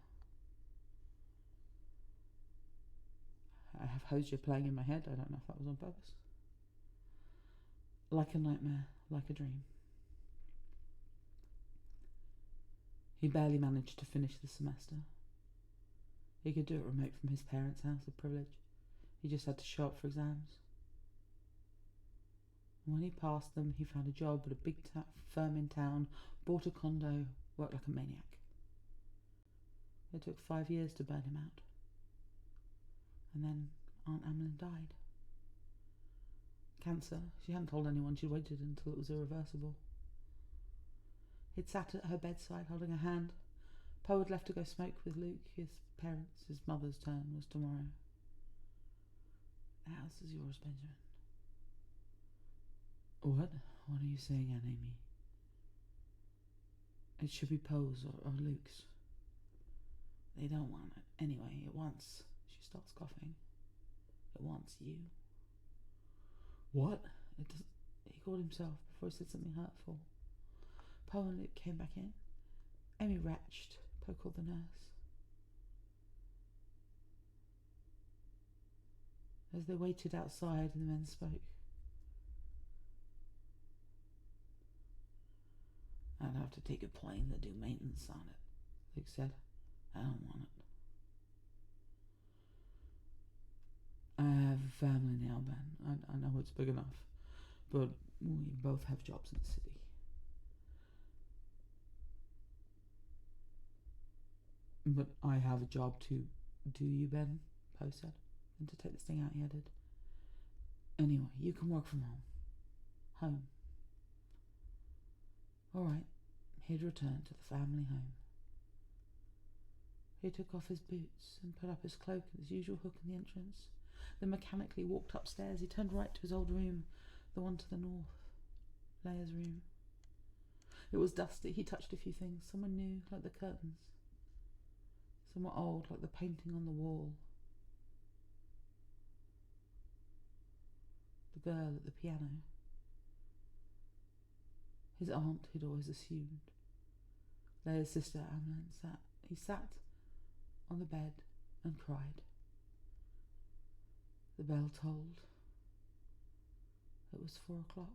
I have Hosier playing in my head. I don't know if that was on purpose. Like a nightmare, like a dream. He barely managed to finish the semester. He could do it remote from his parents' house, a privilege. He just had to show up for exams. And when he passed them, he found a job at a big firm in town, bought a condo, worked like a maniac. It took 5 years to burn him out. And then Aunt Amelin died. Cancer. She hadn't told anyone. She'd waited until it was irreversible. He'd sat at her bedside holding her hand. Poe had left to go smoke with Luke. His parents, his mother's turn was tomorrow. The house is yours, Benjamin. What? What are you saying, Aunt Amy? It should be Poe's or Luke's. They don't want it. Anyway, it wants... She starts coughing. It wants you. What? It doesn't... He called himself before he said something hurtful. Poe and Luke came back in. Amy retched. Poe called the nurse. As they waited outside, the men spoke. I'd have to take a plane to do maintenance on it, Luke said. I don't want it. I have a family now, Ben. I know it's big enough, but we both have jobs in the city. But I have a job too. Do you, Ben? Poe said. And to take this thing out, he added. Anyway, you can work from home. Home. All right. He'd returned to the family home. He took off his boots and put up his cloak at his usual hook in the entrance. Then mechanically walked upstairs. He turned right to his old room, the one to the north, Leia's room. It was dusty. He touched a few things. Some were new, like the curtains. Some were old, like the painting on the wall. The girl at the piano. His aunt, he'd always assumed. Leia's sister, Amelin, sat. He sat on the bed and cried. The bell tolled. It was 4 o'clock.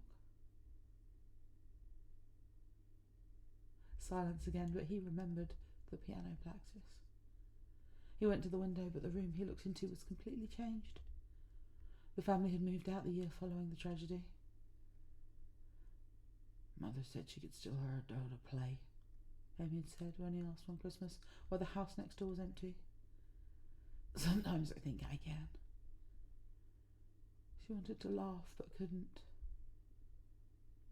Silence again, but he remembered the piano practice. He went to the window, but the room he looked into was completely changed. The family had moved out the year following the tragedy. Mother said she could still hear her daughter play, Amy had said when he asked one Christmas why the house next door was empty. Sometimes I think I can. She wanted to laugh but couldn't.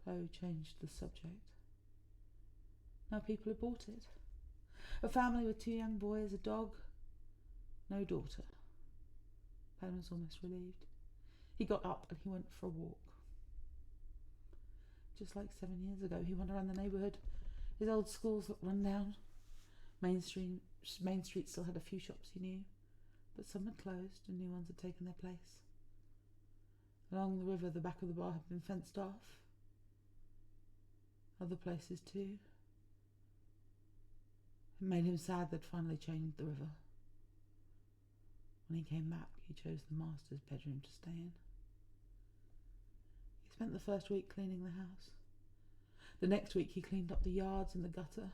Poe changed the subject. Now people had bought it. A family with 2 young boys, a dog, no daughter. Ben was almost relieved. He got up and he went for a walk. Just like 7 years ago, he went around the neighbourhood. His old schools looked run down. Main Street still had a few shops he knew, but some had closed and new ones had taken their place. Along the river, the back of the bar had been fenced off. Other places too. It made him sad they'd finally changed the river. When he came back, he chose the master's bedroom to stay in. He spent the first week cleaning the house. The next week he cleaned up the yards and the gutter.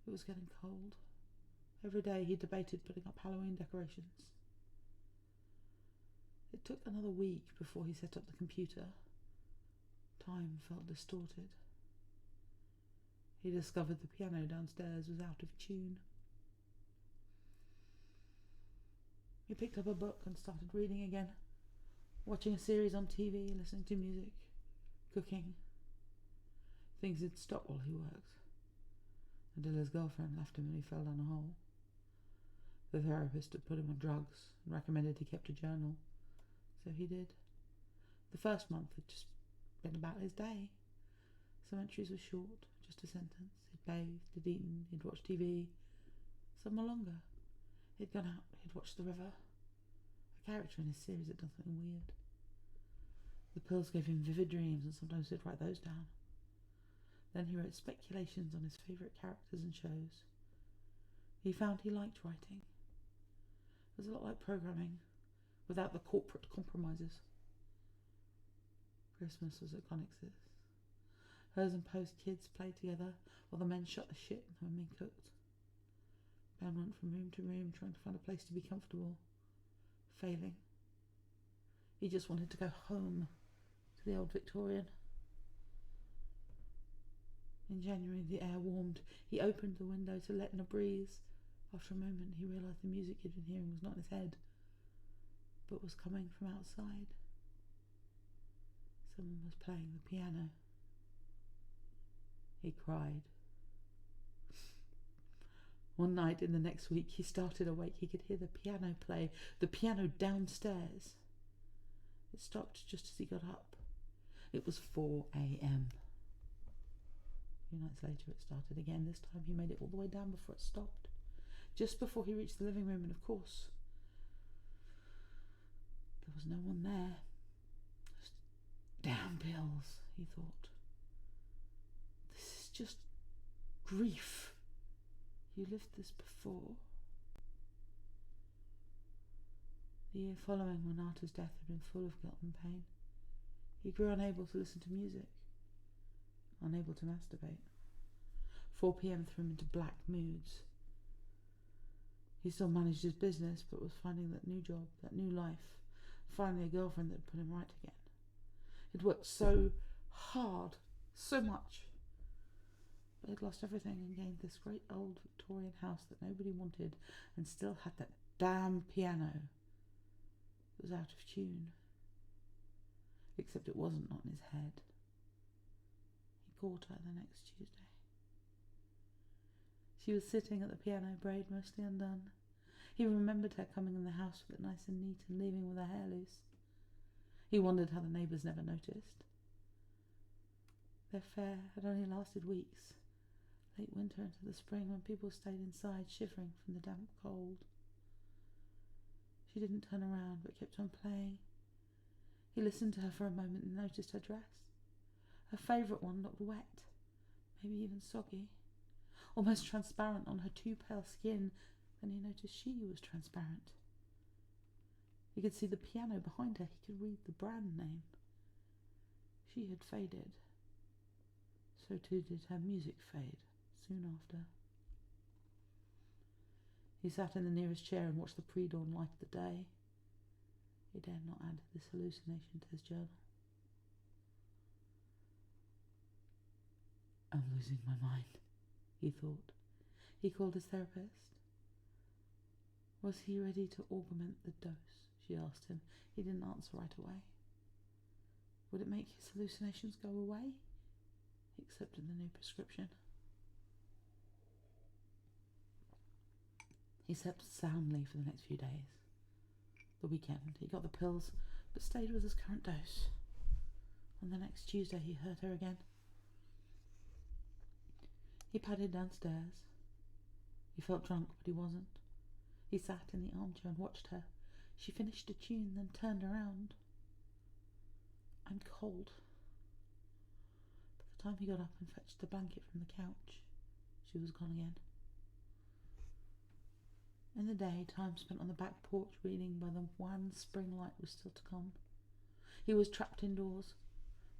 It was getting cold. Every day he debated putting up Halloween decorations. It took another week before he set up the computer. Time felt distorted. He discovered the piano downstairs was out of tune. He picked up a book and started reading again, watching a series on TV, listening to music, cooking. Things had stopped while he worked, until his girlfriend left him and he fell down a hole. The therapist had put him on drugs and recommended he kept a journal, so he did. The first month had just been about his day. Some entries were short, just a sentence. He'd bathed, he'd eaten, he'd watched TV. Some were longer. He'd gone out, he'd watched the river. A character in his series had done something weird. The pills gave him vivid dreams, and sometimes he'd write those down. Then he wrote speculations on his favourite characters and shows. He found he liked writing. It was a lot like programming, without the corporate compromises. Christmas was at Connex's. Hers and Poe's kids played together while the men shot the shit and the women cooked. Ben went from room to room trying to find a place to be comfortable, failing. He just wanted to go home to the old Victorian. In January, the air warmed. He opened the window to let in a breeze. After a moment, he realised the music he'd been hearing was not in his head, but was coming from outside. Someone was playing the piano. He cried. One night in the next week, he started awake. He could hear the piano play, the piano downstairs. It stopped just as he got up. It was 4 a.m. A few nights later, it started again. This time, he made it all the way down before it stopped. Just before he reached the living room, and of course, there was no one there. Just damn bills, he thought. This is just grief. You lived this before. The year following, when Arta's death had been full of guilt and pain, he grew unable to listen to music, unable to masturbate. 4 p.m. threw him into black moods. He still managed his business, but was finding that new job, that new life, finally a girlfriend that would put him right again. He'd worked so hard, so much, but he'd lost everything and gained this great old Victorian house that nobody wanted, and still had that damn piano that was out of tune. Except it wasn't not in his head. He caught her the next Tuesday. She was sitting at the piano, braid mostly undone. He remembered her coming in the house with it nice and neat and leaving with her hair loose. He wondered how the neighbours never noticed. Their affair had only lasted weeks, late winter into the spring, when people stayed inside shivering from the damp cold. She didn't turn around but kept on playing. He listened to her for a moment and noticed her dress. Her favourite one looked wet, maybe even soggy, almost transparent on her too pale skin. Then he noticed she was transparent. He could see the piano behind her. He could read the brand name. She had faded. So too did her music fade soon after. He sat in the nearest chair and watched the pre-dawn light of the day. He dared not add this hallucination to his journal. I'm losing my mind, he thought. He called his therapist. Was he ready to augment the dose? She asked him. He didn't answer right away. Would it make his hallucinations go away? He accepted the new prescription. He slept soundly for the next few days. The weekend, he got the pills, but stayed with his current dose. On the next Tuesday, he heard her again. He padded downstairs. He felt drunk, but he wasn't. He sat in the armchair and watched her. She finished a tune, then turned around. I'm cold. By the time he got up and fetched the blanket from the couch, she was gone again. In the day, time spent on the back porch reading by the wan spring light was still to come. He was trapped indoors.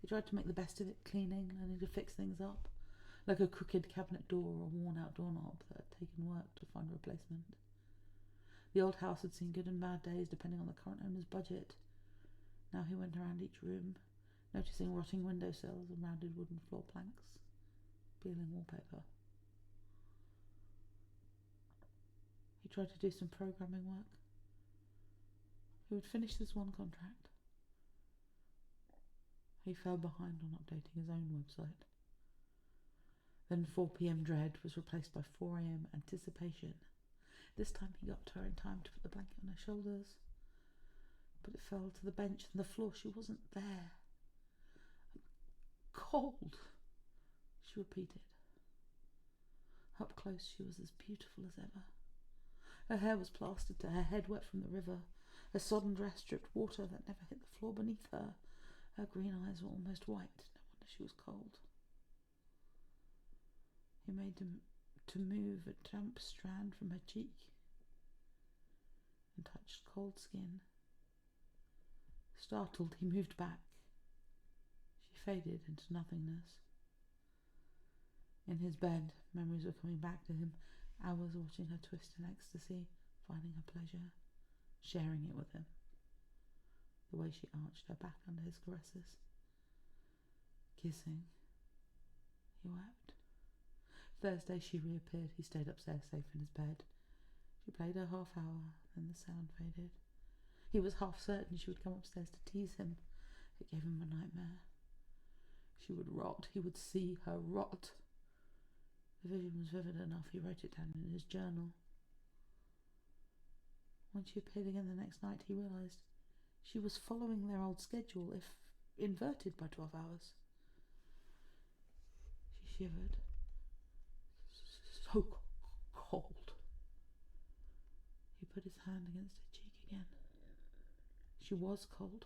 He tried to make the best of it, cleaning, learning to fix things up, like a crooked cabinet door or a worn-out doorknob that had taken work to find a replacement. The old house had seen good and bad days depending on the current owner's budget. Now he went around each room, noticing rotting windowsills and rounded wooden floor planks, peeling wallpaper. He tried to do some programming work. He would finish this one contract. He fell behind on updating his own website. Then 4 p.m. dread was replaced by 4 a.m. anticipation. This time he got to her in time to put the blanket on her shoulders, but it fell to the bench and the floor. She wasn't there. Cold, she repeated. Up close she was as beautiful as ever. Her hair was plastered to her head, wet from the river. Her sodden dress dripped water that never hit the floor beneath her. Her green eyes were almost white. No wonder she was cold. He made him to move a damp strand from her cheek and touched cold skin. Startled, he moved back. faded into nothingness. In his bed, memories were coming back to him, hours watching her twist in ecstasy, finding her pleasure, sharing it with him. The way she arched her back under his caresses. Kissing. He wept. Thursday she reappeared. He stayed upstairs safe in his bed. She played her half hour, then the sound faded. He was half certain she would come upstairs to tease him. It gave him a nightmare. She would rot. He would see her rot. The vision was vivid enough. He wrote it down in his journal. When she appeared again the next night, he realised she was following their old schedule, if inverted by 12 hours. She shivered. So cold. He put his hand against her cheek again. She was cold.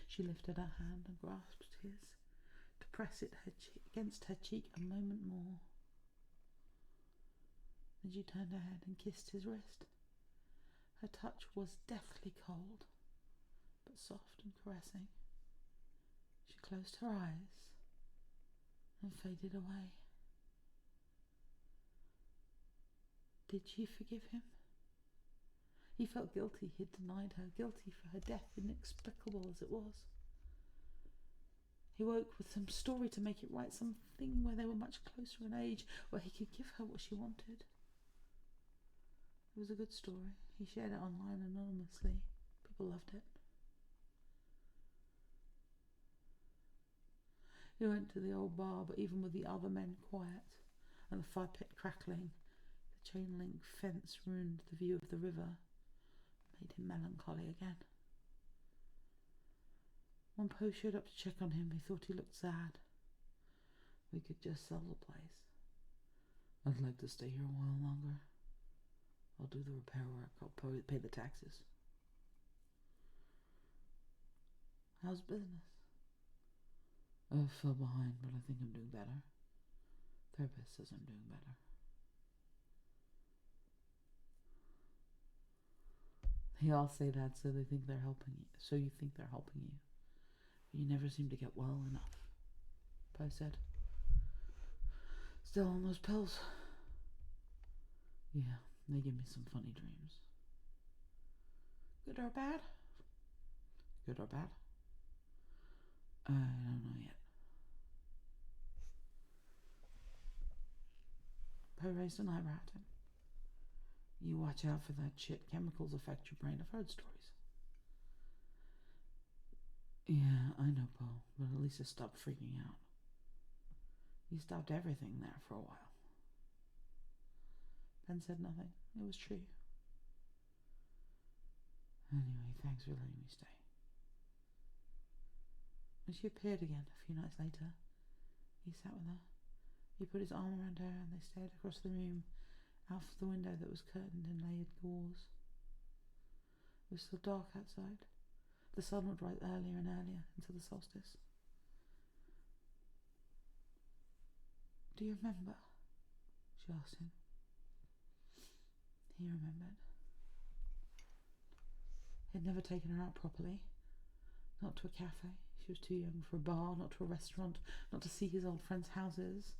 She lifted her hand and grasped his, to press it against her cheek a moment more. Then she turned her head and kissed his wrist. Her touch was deathly cold, but soft and caressing. She closed her eyes and faded away. Did she forgive him? He felt guilty he had denied her, guilty for her death, inexplicable as it was. He woke with some story to make it right, something where they were much closer in age, where he could give her what she wanted. It was a good story. He shared it online anonymously. People loved it. He went to the old bar, but even with the other men quiet and the fire pit crackling, the chain link fence ruined the view of the river, made him melancholy again. When Poe showed up to check on him, he thought he looked sad. We could just sell the place. I'd like to stay here a while longer. I'll do the repair work. I'll pay the taxes. How's business? I fell behind, but I think I'm doing better. Therapist says I'm doing better. They all say that so they think they're helping you. So you think they're helping you. But you never seem to get well enough, Poe said. Still on those pills? Yeah, they give me some funny dreams. Good or bad? Good or bad? I don't know yet. Poe raised an eyebrow at him. You watch out for that shit. Chemicals affect your brain. I've heard stories. Yeah, I know, Poe, but at least I stopped freaking out. You stopped everything there for a while. Ben said nothing. It was true. Anyway, thanks for letting me stay. When she appeared again a few nights later, he sat with her. He put his arm around her and they stared across the room, out of the window that was curtained in layered gauze. It was still dark outside. The sun would rise earlier and earlier until the solstice. Do you remember? She asked him. He remembered. He had never taken her out properly. Not to a cafe. She was too young for a bar, not to a restaurant, not to see his old friends' houses.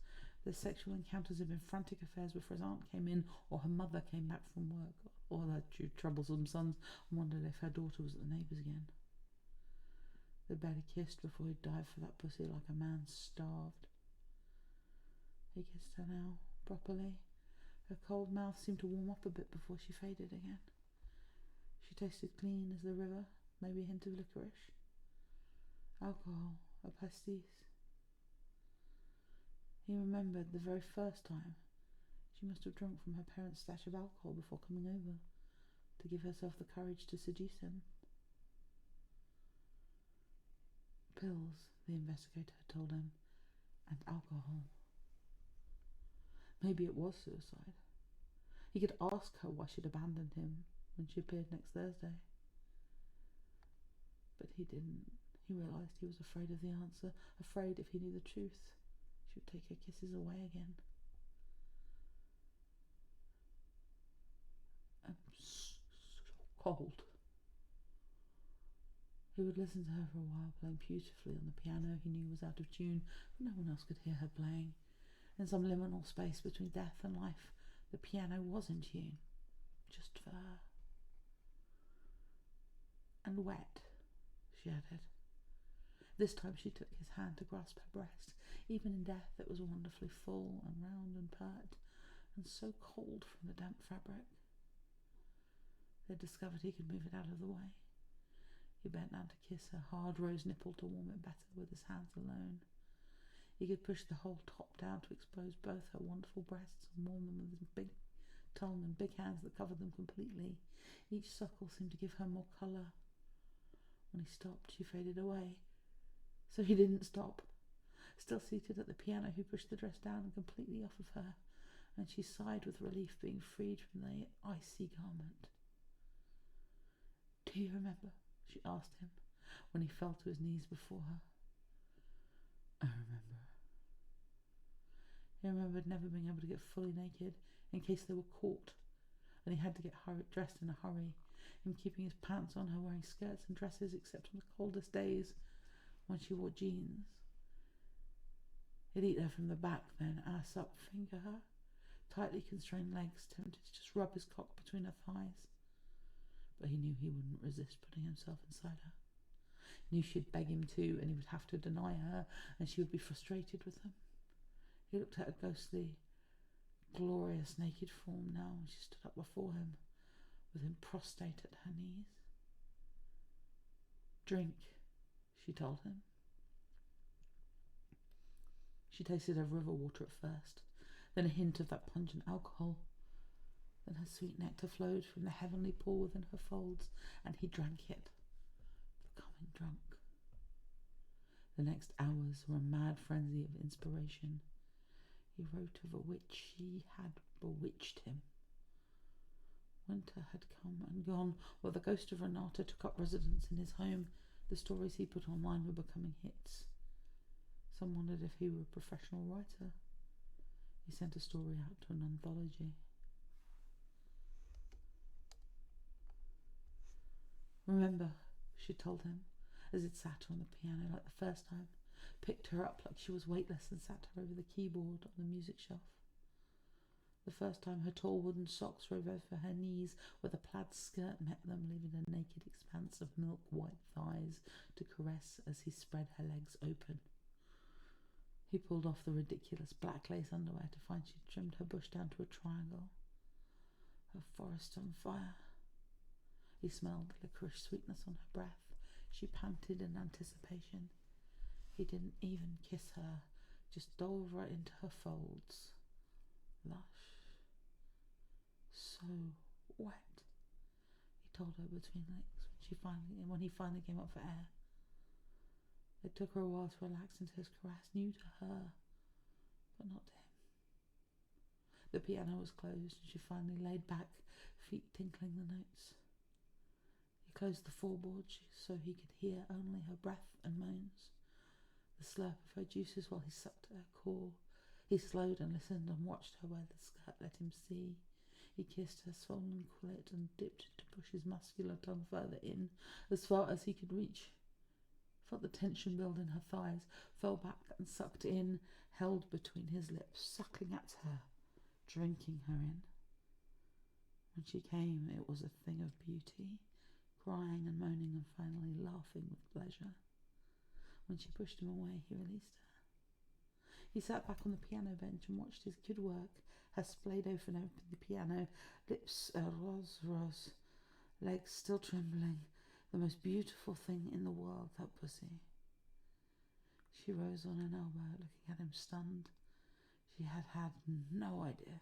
Their sexual encounters had been frantic affairs before his aunt came in or her mother came back from work, or their two troublesome sons wondered if her daughter was at the neighbours again. They barely kissed before he'd dive for that pussy like a man starved. He kissed her now, properly. Her cold mouth seemed to warm up a bit before she faded again. She tasted clean as the river, maybe a hint of licorice. Alcohol, a pastis. He remembered the very first time. She must have drunk from her parents' stash of alcohol before coming over, to give herself the courage to seduce him. Pills, the investigator had told him, and alcohol. Maybe it was suicide. He could ask her why she'd abandoned him when she appeared next Thursday. But he didn't. He realised he was afraid of the answer, afraid if he knew the truth, she would take her kisses away again. I'm so cold. He would listen to her for a while, playing beautifully on the piano he knew was out of tune, but no one else could hear her playing. In some liminal space between death and life, the piano was in tune, just for her. And wet, she added. This time she took his hand to grasp her breast. Even in death it was wonderfully full and round and pert, and so cold from the damp fabric. They discovered he could move it out of the way. He bent down to kiss her hard rose nipple to warm it better with his hands alone. He could push the whole top down to expose both her wonderful breasts and warm them with his big tongue and big hands that covered them completely. Each suckle seemed to give her more colour. When he stopped, she faded away. So he didn't stop. Still seated at the piano, he pushed the dress down and completely off of her, and she sighed with relief, being freed from the icy garment. "Do you remember?" she asked him, when he fell to his knees before her. "I remember." He remembered never being able to get fully naked in case they were caught, and he had to get dressed in a hurry, him keeping his pants on her, wearing skirts and dresses except on the coldest days when she wore jeans. He'd eat her from the back, then ass up, finger her, tightly constrained legs, tempted to just rub his cock between her thighs. But he knew he wouldn't resist putting himself inside her. He knew she'd beg him to, and he would have to deny her, and she would be frustrated with him. He looked at her ghostly, glorious naked form now when she stood up before him, with him prostrate at her knees. "Drink," she told him. She tasted of river water at first, then a hint of that pungent alcohol. Then her sweet nectar flowed from the heavenly pool within her folds, and he drank it, becoming drunk. The next hours were a mad frenzy of inspiration. He wrote of a witch she had bewitched him. Winter had come and gone, while the ghost of Renata took up residence in his home. The stories he put online were becoming hits. Some wondered if he were a professional writer. He sent a story out to an anthology. "Remember," she told him, as it sat on the piano like the first time, picked her up like she was weightless and sat her over the keyboard on the music shelf. The first time her tall wooden socks rose over her knees, where the plaid skirt met them, leaving a naked expanse of milk-white thighs to caress as he spread her legs open. He pulled off the ridiculous black lace underwear to find she'd trimmed her bush down to a triangle. Her forest on fire. He smelled the licorice sweetness on her breath. She panted in anticipation. He didn't even kiss her, just dove right into her folds. Lush. So wet, he told her between licks when he finally came up for air. It took her a while to relax into his caress, new to her, but not to him. The piano was closed, and she finally laid back, feet tinkling the notes. He closed the floorboard so he could hear only her breath and moans, the slurp of her juices while he sucked at her core. He slowed and listened and watched her where the skirt let him see. He kissed her swollen clit and dipped to push his muscular tongue further in, as far as he could reach. Felt the tension build in her thighs, fell back and sucked in, held between his lips, suckling at her, drinking her in. When she came, it was a thing of beauty, crying and moaning and finally laughing with pleasure. When she pushed him away, he released her. He sat back on the piano bench and watched his good work, her splayed open the piano, lips rose, legs still trembling. The most beautiful thing in the world, that pussy. She rose on an elbow, looking at him stunned. She had had no idea.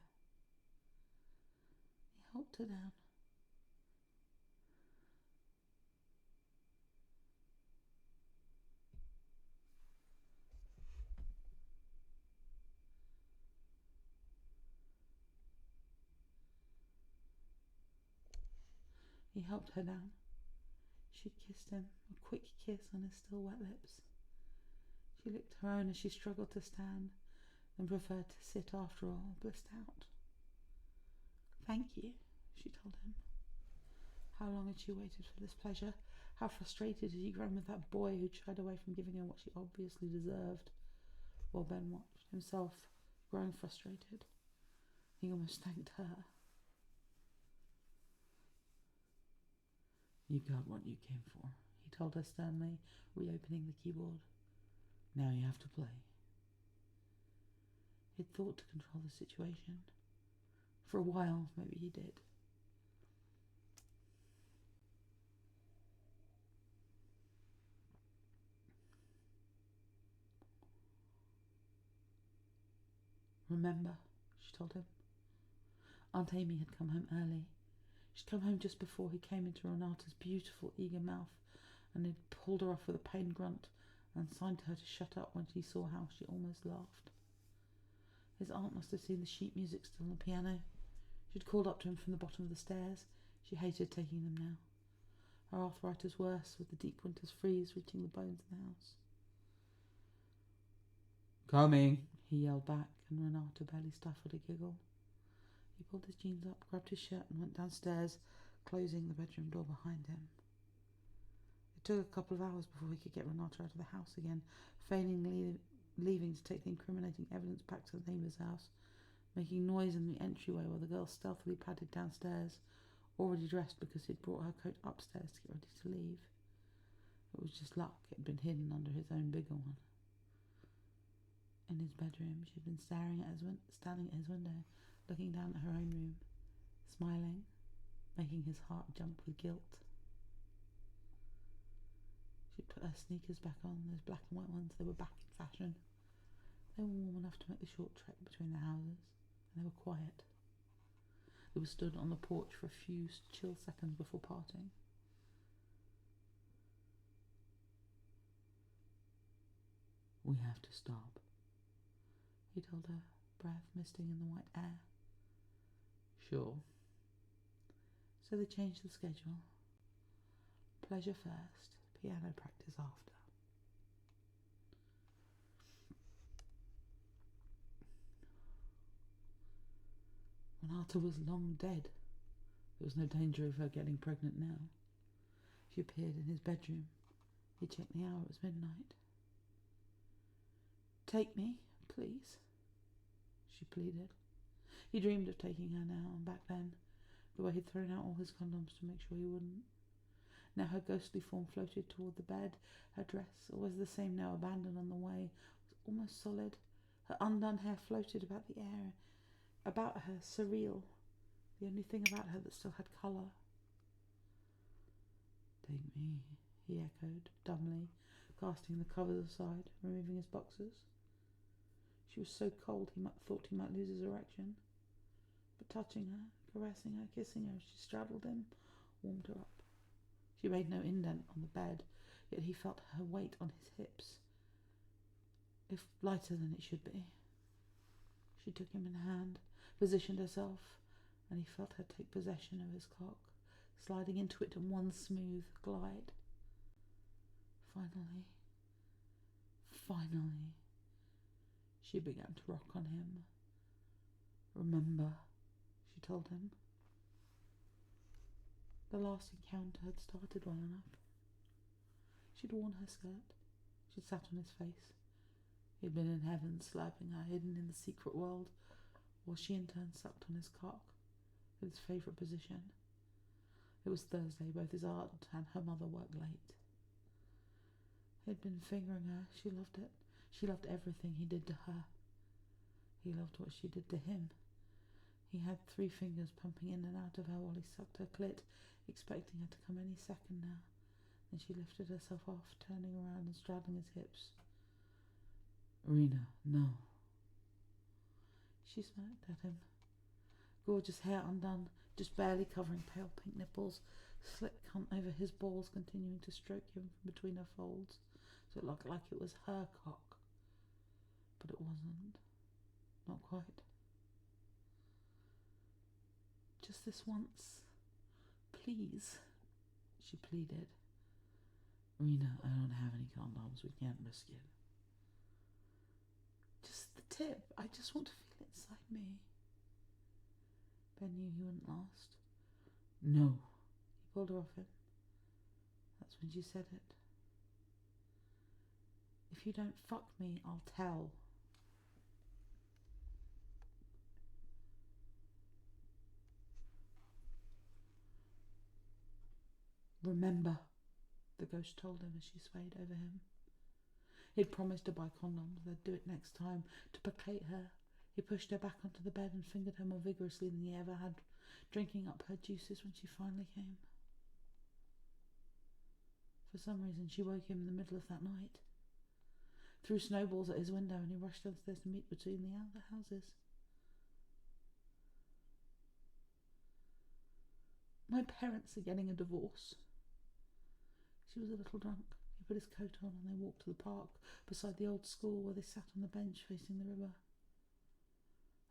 He helped her down. He helped her down. She kissed him, a quick kiss on his still wet lips. She licked her own as she struggled to stand, then preferred to sit after all, blissed out. "Thank you," she told him. How long had she waited for this pleasure? How frustrated had he grown with that boy who shied away from giving her what she obviously deserved, while Ben watched himself growing frustrated. He almost thanked her. You got what you came for, he told her sternly, reopening the keyboard. Now you have to play. He'd thought to control the situation. For a while, maybe he did. Remember, she told him. Aunt Amy had come home early. She'd come home just before he came into Renata's beautiful, eager mouth, and he'd pulled her off with a pained grunt and signed to her to shut up when she saw how she almost laughed. His aunt must have seen the sheet music still on the piano. She'd called up to him from the bottom of the stairs. She hated taking them now. Her arthritis worse, with the deep winter's freeze reaching the bones in the house. Coming, he yelled back, and Renata barely stifled a giggle. He pulled his jeans up, grabbed his shirt, and went downstairs, closing the bedroom door behind him. It took a couple of hours before he could get Renata out of the house again, feigning leaving to take the incriminating evidence back to the neighbour's house, making noise in the entryway while the girl stealthily padded downstairs, already dressed because he'd brought her coat upstairs to get ready to leave. It was just luck it had been hidden under his own bigger one. In his bedroom, she'd been standing at his window, looking down at her own room, smiling, making his heart jump with guilt. She'd put her sneakers back on, those black and white ones. They were back in fashion. They were warm enough to make the short trek between the houses, and they were quiet. They were stood on the porch for a few chill seconds before parting. We have to stop, he told her, breath misting in the white air. Sure. So they changed the schedule. Pleasure first, piano practice after. Renata was long dead. There was no danger of her getting pregnant now. She appeared in his bedroom. He checked the hour. It was midnight. Take me, please, she pleaded. He dreamed of taking her now, and back then, the way he'd thrown out all his condoms to make sure he wouldn't. Now her ghostly form floated toward the bed. Her dress, always the same now, abandoned on the way, was almost solid. Her undone hair floated about the air, about her, surreal, the only thing about her that still had colour. Take me, he echoed, dumbly, casting the covers aside, removing his boxers. She was so cold he thought he might lose his erection. But touching her, caressing her, kissing her as she straddled him, warmed her up. She made no indent on the bed, yet he felt her weight on his hips, if lighter than it should be. She took him in hand, positioned herself, and he felt her take possession of his cock, sliding into it in one smooth glide. Finally, she began to rock on him. Remember, she told him. The last encounter had started well enough. She'd worn her skirt. She'd sat on his face. He'd been in heaven, slapping her, hidden in the secret world, while she in turn sucked on his cock, his favourite position. It was Thursday. Both his aunt and her mother worked late. He'd been fingering her. She loved it. She loved everything he did to her. He loved what she did to him. He had 3 fingers pumping in and out of her while he sucked her clit, expecting her to come any second now. Then she lifted herself off, turning around and straddling his hips. Rena, no. She smirked at him. Gorgeous hair undone, just barely covering pale pink nipples, slipped cunt over his balls, continuing to stroke him from between her folds, so it looked like it was her cock. But it wasn't. Not quite. Just this once. Please, she pleaded. Rena, I don't have any condoms. We can't risk it. Just the tip. I just want to feel it inside me. Ben knew he wouldn't last. No. He pulled her off him. That's when she said it. If you don't fuck me, I'll tell. Remember, the ghost told him as she swayed over him. He'd promised to buy condoms. They'd do it next time to placate her. He pushed her back onto the bed and fingered her more vigorously than he ever had, drinking up her juices when she finally came. For some reason, she woke him in the middle of that night. Threw snowballs at his window and he rushed downstairs to meet between the other houses. My parents are getting a divorce. She was a little drunk. He put his coat on and they walked to the park beside the old school where they sat on the bench facing the river.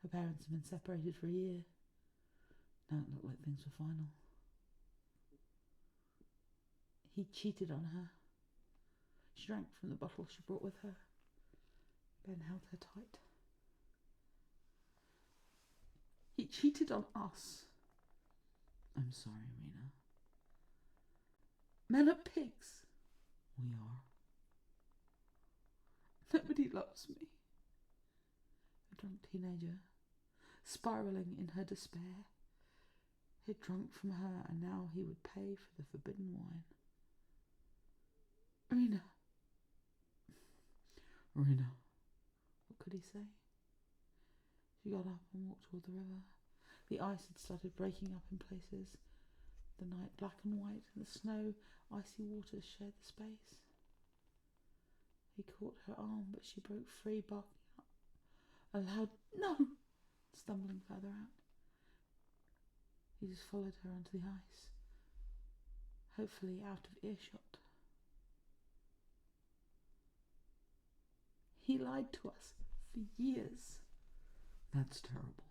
Her parents had been separated for a year. Now it looked like things were final. He cheated on her. She drank from the bottle she brought with her. Ben held her tight. He cheated on us. I'm sorry, Rena. Men are pigs. We are. Nobody loves me. A drunk teenager, spiralling in her despair. He'd drunk from her and now he would pay for the forbidden wine. Rena. Rena. What could he say? She got up and walked toward the river. The ice had started breaking up in places. The night black and white, and the snow, icy waters shared the space. He caught her arm, but she broke free, barking out a loud "No!" stumbling further out. He just followed her onto the ice, hopefully out of earshot. He lied to us for years. That's terrible.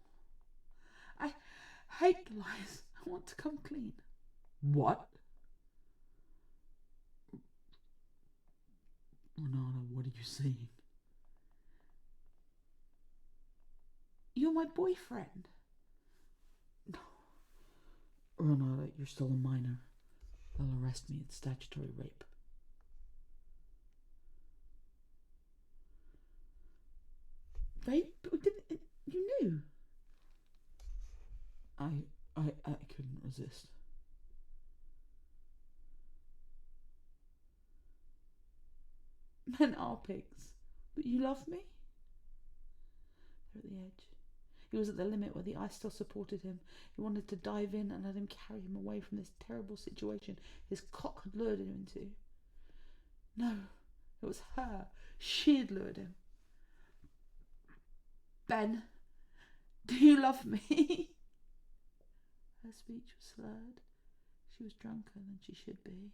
I hate the lies. I want to come clean. What? Renata, what are you saying? You're my boyfriend. No. Renata, you're still a minor. They'll arrest me. It's statutory rape. Rape? You knew? I couldn't resist. Men are pigs. But you love me? They're at the edge. He was at the limit where the ice still supported him. He wanted to dive in and let him carry him away from this terrible situation his cock had lured him into. No, it was her. She had lured him. Ben, do you love me? Her speech was slurred. She was drunker than she should be.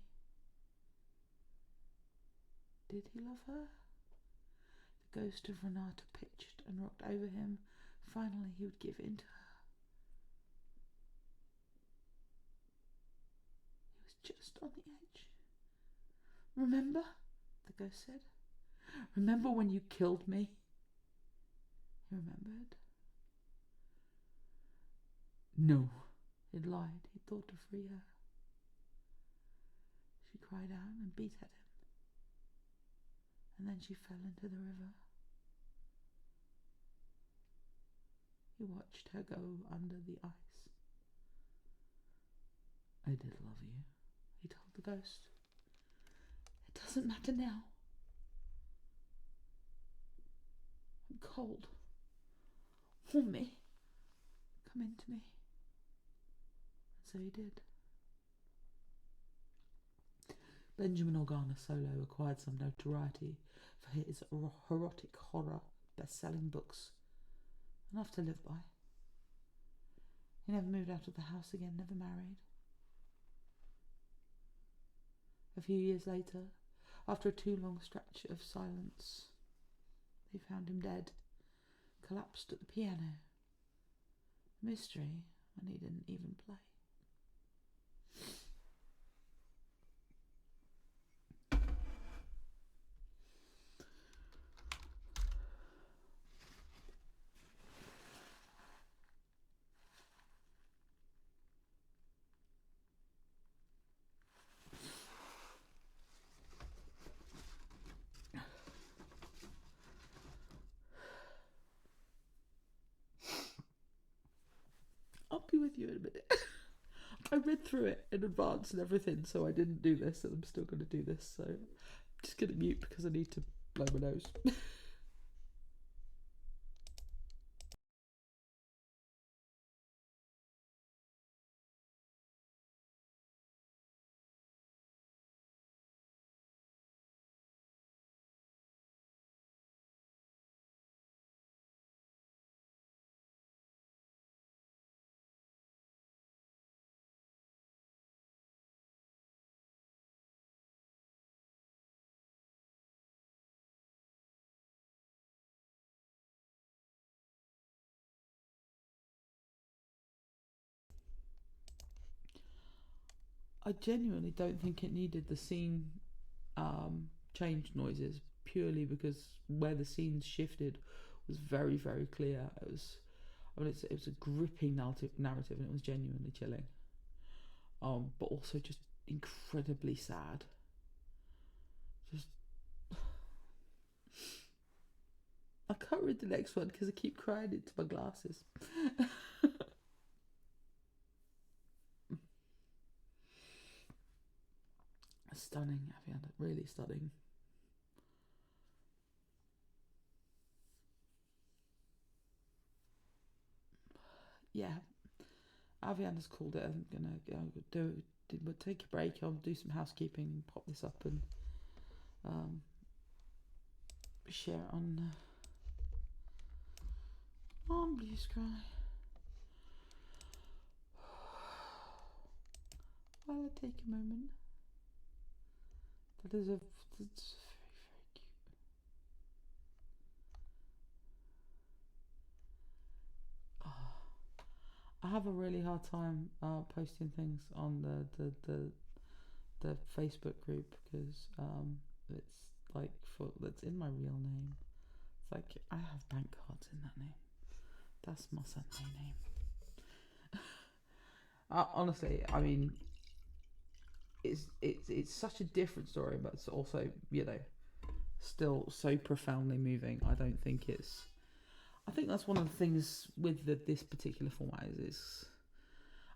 Did he love her? The ghost of Renata pitched and rocked over him. Finally, he would give in to her. He was just on the edge. Remember? The ghost said. Remember when you killed me? He remembered. No, he'd lied. He thought to free her. She cried out and beat at him. And then she fell into the river. He watched her go under the ice. I did love you, he told the ghost. It doesn't matter now. I'm cold. Warm me. Come into me. And so he did. Benjamin Logan-Solo acquired some notoriety for his erotic horror best-selling books. Enough to live by. He never moved out of the house again, never married. A few years later, after a too long stretch of silence, they found him dead, collapsed at the piano. Mystery when he didn't even play. with you in a minute. I read through it in advance and everything, so I didn't do this, and I'm still going to do this. So I'm just going to mute because I need to blow my nose. I genuinely don't think it needed the scene change noises, purely because where the scenes shifted was very, very clear. It was, I mean, it was a gripping narrative, and it was genuinely chilling. But also just incredibly sad. Just, I can't read the next one because I keep crying into my glasses. Stunning, Aviana, really stunning. Yeah, Aviana's called it. I'm gonna go take a break. I'll do some housekeeping, pop this up, and share it on Blue Sky. While I take a moment. That's very, very cute. Oh, I have a really hard time posting things on the Facebook group because it's like that's in my real name. It's like I have bank cards in that name. That's my Sunday name. Honestly, I mean, it's such a different story, but it's also, you know, still so profoundly moving. I think that's one of the things with this particular format is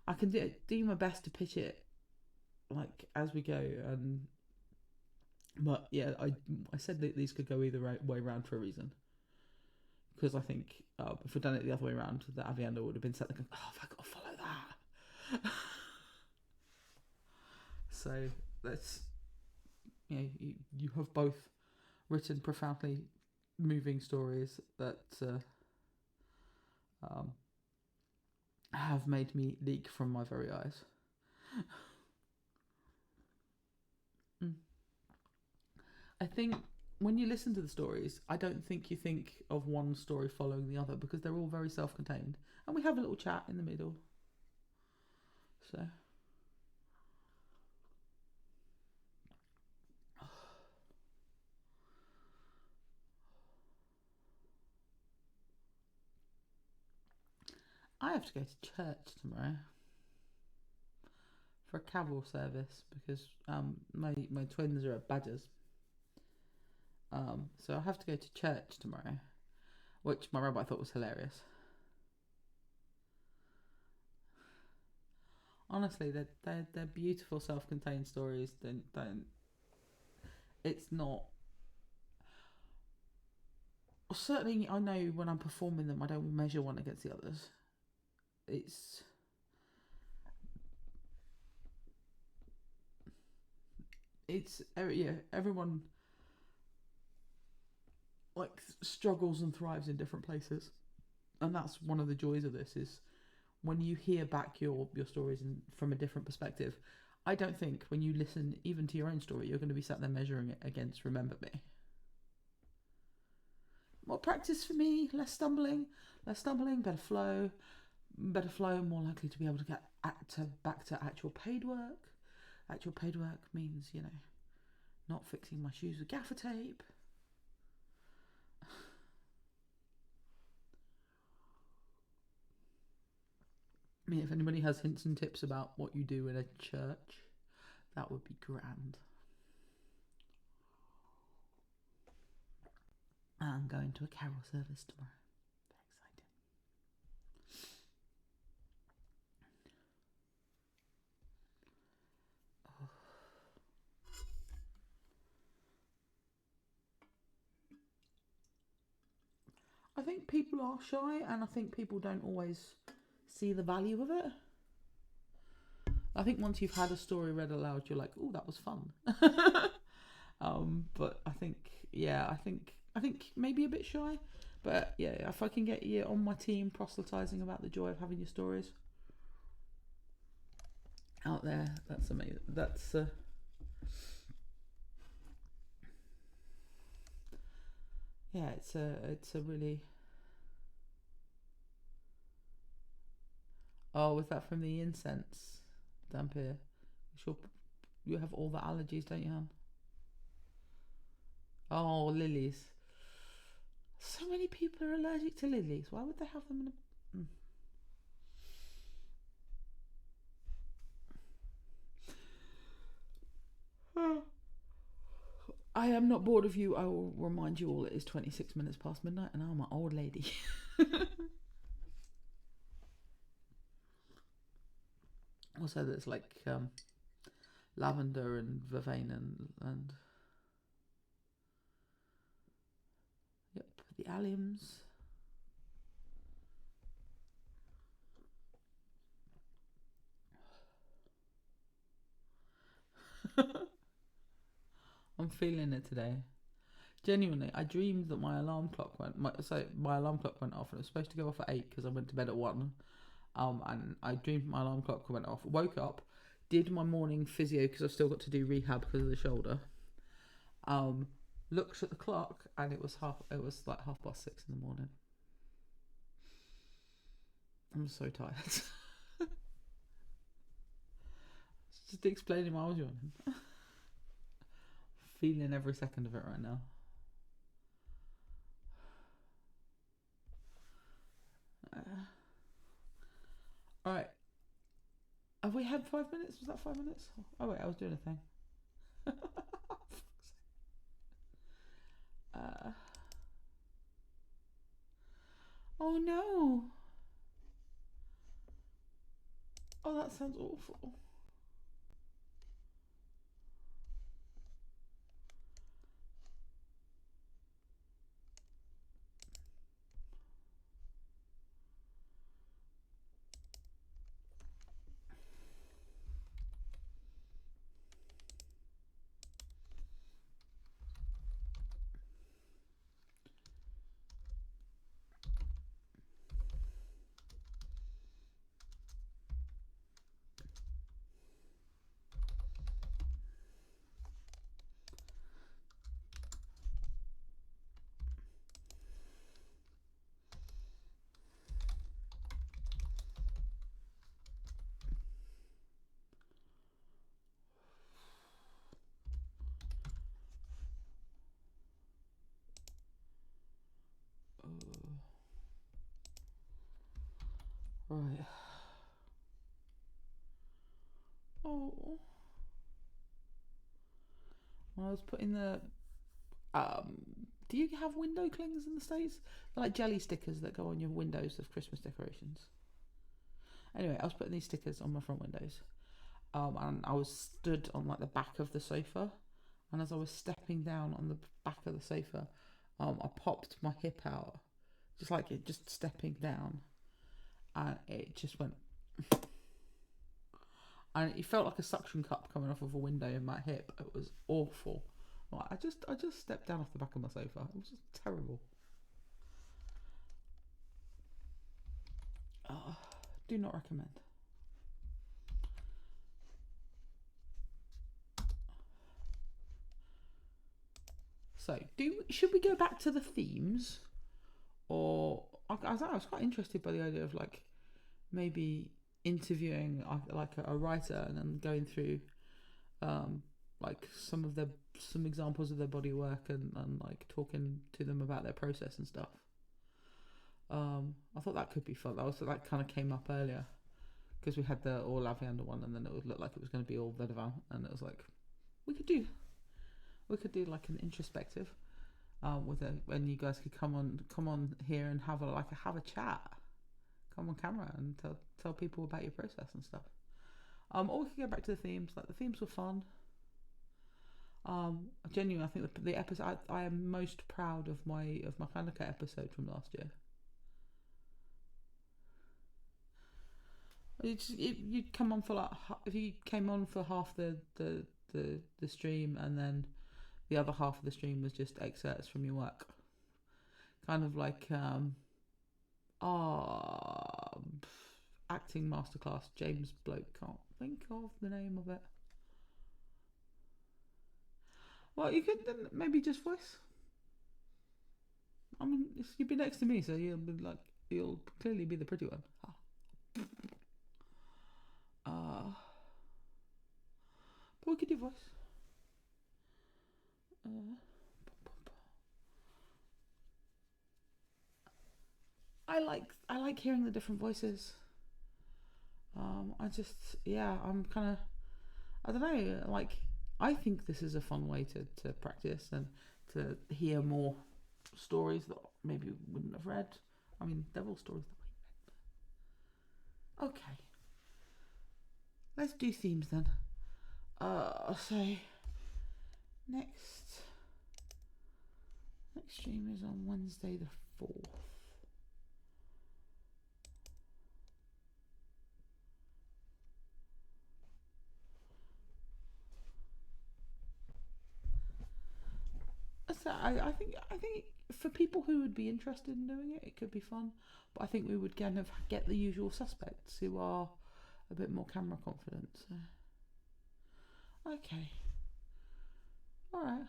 I can do my best to pitch it like as we go, and but yeah, I said that these could go either way around for a reason, because I think if we'd done it the other way around, that Avienda would have been sat there going, oh, have I got to follow that? So that's, you know, you have both written profoundly moving stories that have made me leak from my very eyes. I think when you listen to the stories, I don't think you think of one story following the other because they're all very self-contained, and we have a little chat in the middle. So I have to go to church tomorrow for a caval service because my twins are at Badgers. So I have to go to church tomorrow, which my rabbi thought was hilarious. Honestly, they're beautiful, self-contained stories. Don't. It's not. Certainly, I know when I'm performing them, I don't measure one against the others. It's yeah. Everyone like struggles and thrives in different places, and that's one of the joys of this is when you hear back your stories from a different perspective. I don't think when you listen even to your own story, you're going to be sat there measuring it against Remember Me. More practice for me, less stumbling, better flow, more likely to be able to get back to actual paid work. Actual paid work means, you know, not fixing my shoes with gaffer tape. I mean, if anybody has hints and tips about what you do in a church, that would be grand. I'm going to a carol service tomorrow. Very exciting. I think people are shy, and I think people don't always see the value of it. I think once you've had a story read aloud, you're like, "Oh, that was fun." But I think, I think maybe a bit shy. But yeah, if I can get you on my team proselytizing about the joy of having your stories out there, that's amazing. That's yeah, it's a really. Oh, was that from the incense damp here? Sure, you have all the allergies, don't you, hon? Oh, lilies. So many people are allergic to lilies. Why would they have them in a... I am not bored of you. I will remind you all it is 26 minutes past midnight and I'm an old lady. Also, there's like lavender and vervain and yep, the alliums. I'm feeling it today. Genuinely, I dreamed that my alarm clock went. My alarm clock went off, and it was supposed to go off at 8 because I went to bed at 1. And I dreamed my alarm clock went off. Woke up, did my morning physio because I've still got to do rehab because of the shoulder. Looked at the clock, and it was like 6:30 in the morning. I'm so tired. Just explaining why I was yawning. Feeling every second of it right now. All right. Have we had 5 minutes? Was that 5 minutes? Oh wait, I was doing a thing. Oh no. Oh, that sounds awful. Right. Oh. When I was putting the do you have window clingers in the States? They're like jelly stickers that go on your windows of Christmas decorations. Anyway, I was putting these stickers on my front windows. And I was stood on like the back of the sofa, and as I was stepping down on the back of the sofa, I popped my hip out, just stepping down, and it just went, and it felt like a suction cup coming off of a window in my hip. It was awful. Like, I just stepped down off the back of my sofa. It was just terrible. Do not recommend. So, should we go back to the themes, or I was quite interested by the idea of like maybe interviewing like a writer and then going through like some examples of their body work and like talking to them about their process and stuff. I thought that could be fun. That kind of came up earlier because we had the all lavender one, and then it would look like it was going to be all vetiver, and it was like we could do like an introspective with it, and you guys could come on here and have a chat, come on camera and tell people about your process and stuff. Or we could go back to the themes. Like the themes were fun. Genuinely, I think the episode I am most proud of my MotherKat episode from last year. You'd come on for like if you came on for half the stream, and then the other half of the stream was just excerpts from your work, kind of like acting masterclass. James Bloke, can't think of the name of it. Well, you could maybe just voice. I mean, you'd be next to me, so you'll clearly be the pretty one. But we could do voice. I like hearing the different voices. I'm kind of, I don't know, like, I think this is a fun way to practice and to hear more stories that maybe we wouldn't have read. I mean, they're all stories that we read. Okay. Let's do themes then. So next stream is on Wednesday the 4th. So I think for people who would be interested in doing it, it could be fun. But I think we would kind of get the usual suspects who are a bit more camera confident. So. Okay. All right.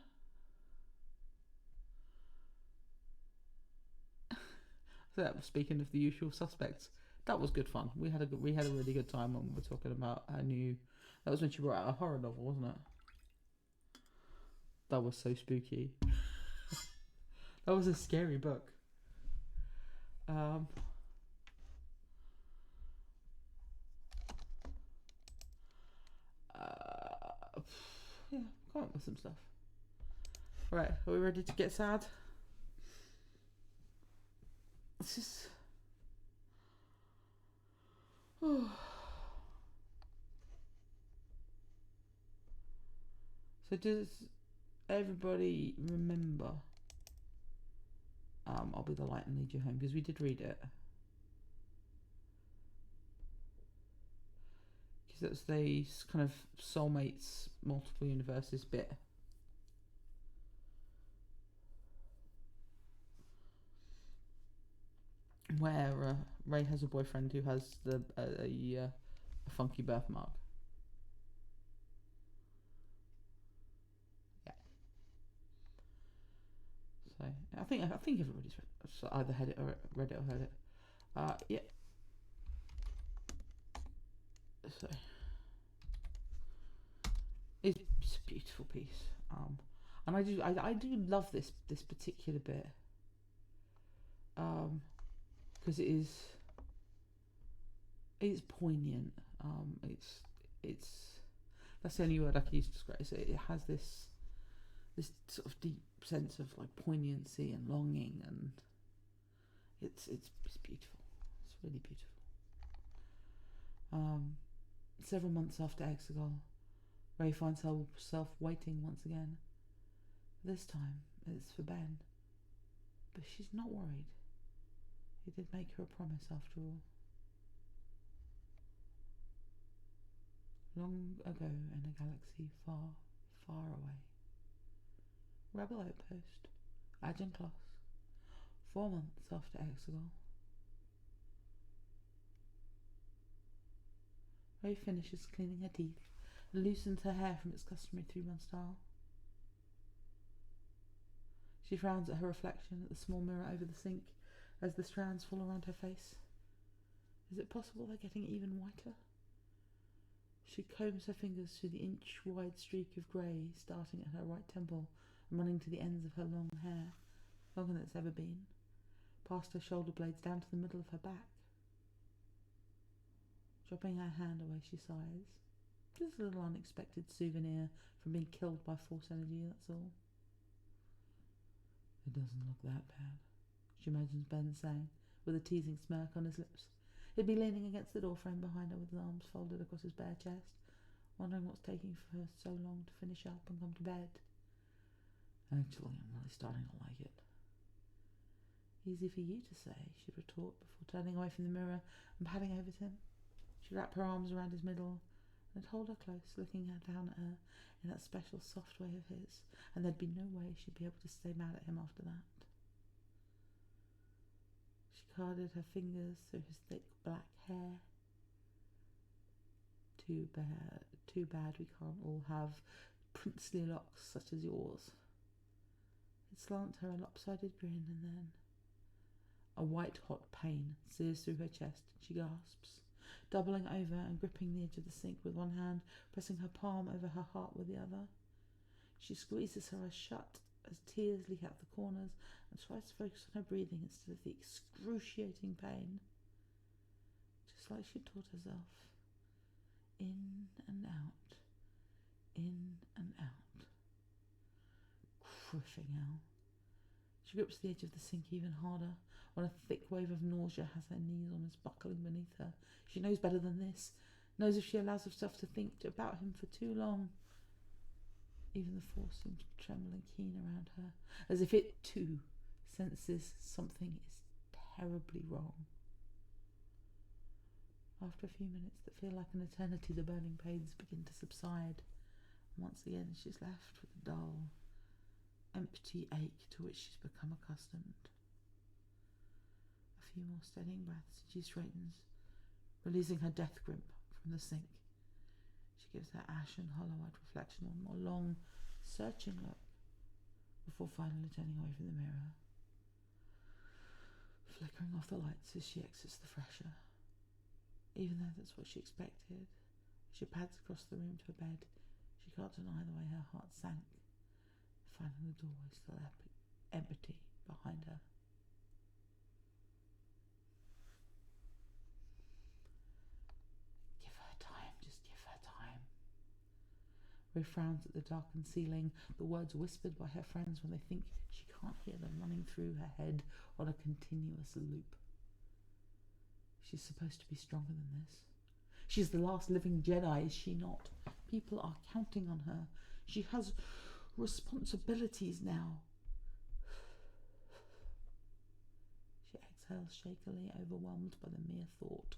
So speaking of the usual suspects, that was good fun. We had a really good time when we were talking about our new. That was when she brought out a horror novel, wasn't it? That was so spooky. That was a scary book. Yeah, come up with some stuff. Right, are we ready to get sad? It's just. So does everybody remember? I'll be the light and lead you home, because we did read it. Because that's the kind of soulmates, multiple universes bit. Where Ray has a boyfriend who has a funky birthmark. Yeah. So I think everybody's either read it or heard it. Yeah. So it's a beautiful piece. And I do love this particular bit. Because it's poignant. It's that's the only word I can use to describe it. It has this sort of deep sense of like poignancy and longing, and it's beautiful. It's really beautiful. Several months after Exegol, Ray finds herself waiting once again. This time it's for Ben, but she's not worried. He did make her a promise after all. Long ago in a galaxy far, far away. Rebel outpost, Agencloss, 4 months after Exegol. Ray finishes cleaning her teeth and loosens her hair from its customary 3-run style. She frowns at her reflection at the small mirror over the sink as the strands fall around her face. Is it possible they're getting even whiter? She combs her fingers through the inch-wide streak of grey starting at her right temple and running to the ends of her long hair, longer than it's ever been, past her shoulder blades down to the middle of her back. Dropping her hand away, she sighs. Just a little unexpected souvenir from being killed by force energy, that's all. It doesn't look that bad, she imagines Ben saying, with a teasing smirk on his lips. He'd be leaning against the door frame behind her with his arms folded across his bare chest, wondering what's taking for her so long to finish up and come to bed. Actually, I'm really starting to like it. Easy for you to say, she'd retort before turning away from the mirror and padding over to him. She'd wrap her arms around his middle and hold her close, looking down at her in that special soft way of his, and there'd be no way she'd be able to stay mad at him after that. She carded her fingers through his thick black hair. Too bad we can't all have princely locks such as yours. It slants her a lopsided grin, and then a white-hot pain sears through her chest. She gasps, doubling over and gripping the edge of the sink with one hand, pressing her palm over her heart with the other. She squeezes her eyes shut as tears leak out the corners and tries to focus on her breathing instead of the excruciating pain. Just like she taught herself. In and out. In and out. Crushing hell. She grips the edge of the sink even harder, when a thick wave of nausea has her knees almost buckling beneath her. She knows better than this, knows if she allows herself to think about him for too long. Even the force seems trembling keen around her, as if it too senses something is terribly wrong. After a few minutes that feel like an eternity, the burning pains begin to subside, and once again she's left with a dull, empty ache to which she's become accustomed. A few more steadying breaths and she straightens, releasing her death grip from the sink. She gives her ashen, hollow-eyed reflection one more long, searching look before finally turning away from the mirror, flickering off the lights as she exits the fresher. Even though that's what she expected, as she pads across the room to her bed, she can't deny the way her heart sank, finding the doorway still empty behind her. Give her time, just give her time. Ray frowns at the darkened ceiling, the words whispered by her friends when they think she can't hear them running through her head on a continuous loop. She's supposed to be stronger than this. She's the last living Jedi, is she not? People are counting on her. She has responsibilities now. She exhales shakily, overwhelmed by the mere thought.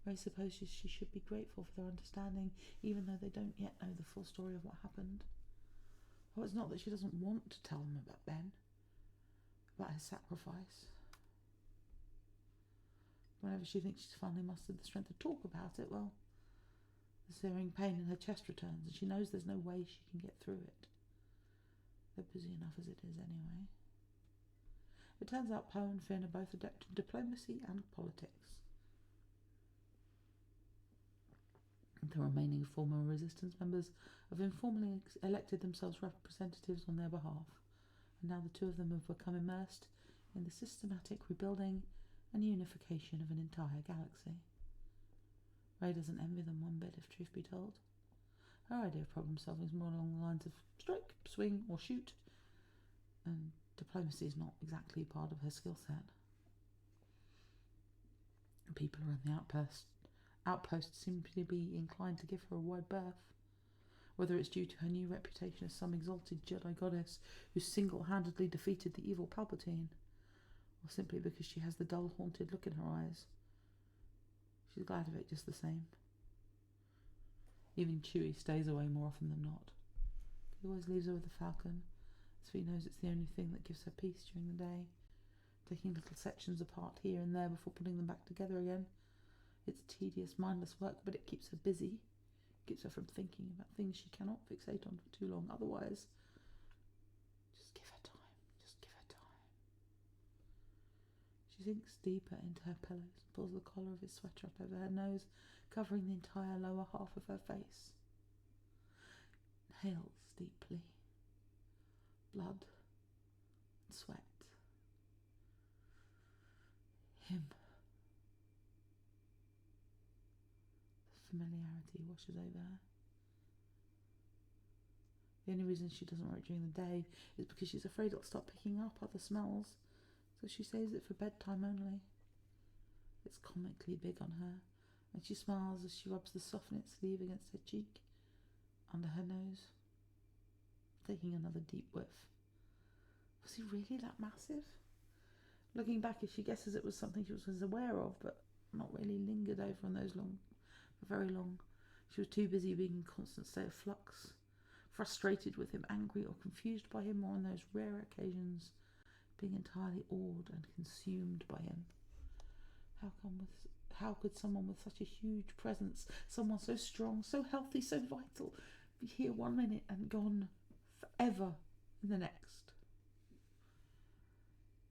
Ray supposes she should be grateful for their understanding, even though they don't yet know the full story of what happened. Oh, it's not that she doesn't want to tell them about Ben, about his sacrifice. Whenever she thinks she's finally mustered the strength to talk about it, well, the searing pain in her chest returns, and she knows there's no way she can get through it. They're busy enough as it is anyway. It turns out Poe and Finn are both adept in diplomacy and politics. The remaining former Resistance members have informally elected themselves representatives on their behalf, and now the two of them have become immersed in the systematic rebuilding and unification of an entire galaxy. Ray doesn't envy them one bit, if truth be told. Her idea of problem solving is more along the lines of strike, swing, or shoot, and diplomacy is not exactly part of her skill set. People around the outpost seem to be inclined to give her a wide berth, whether it's due to her new reputation as some exalted Jedi goddess who single-handedly defeated the evil Palpatine, or simply because she has the dull, haunted look in her eyes. She's glad of it just the same. Even Chewie stays away more often than not. He always leaves her with the Falcon, as he knows it's the only thing that gives her peace during the day, taking little sections apart here and there before putting them back together again. It's tedious, mindless work, but it keeps her busy. It keeps her from thinking about things she cannot fixate on for too long. Otherwise, just give her time. Just give her time. She sinks deeper into her pillows and pulls the collar of his sweater up over her nose, covering the entire lower half of her face. Inhales deeply. Blood and sweat. Him. Familiarity washes over her. The only reason she doesn't wear it during the day is because she's afraid it'll start picking up other smells, so she saves it for bedtime only. It's comically big on her, and she smiles as she rubs the soft knit sleeve against her cheek, under her nose, taking another deep whiff. Was he really that massive? Looking back, she guesses it was something she was aware of, but not really lingered over on those for very long. She was too busy being in constant state of flux, frustrated with him, angry or confused by him, or on those rare occasions being entirely awed and consumed by him. How could someone with such a huge presence, someone so strong, so healthy, so vital, be here 1 minute and gone forever in the next?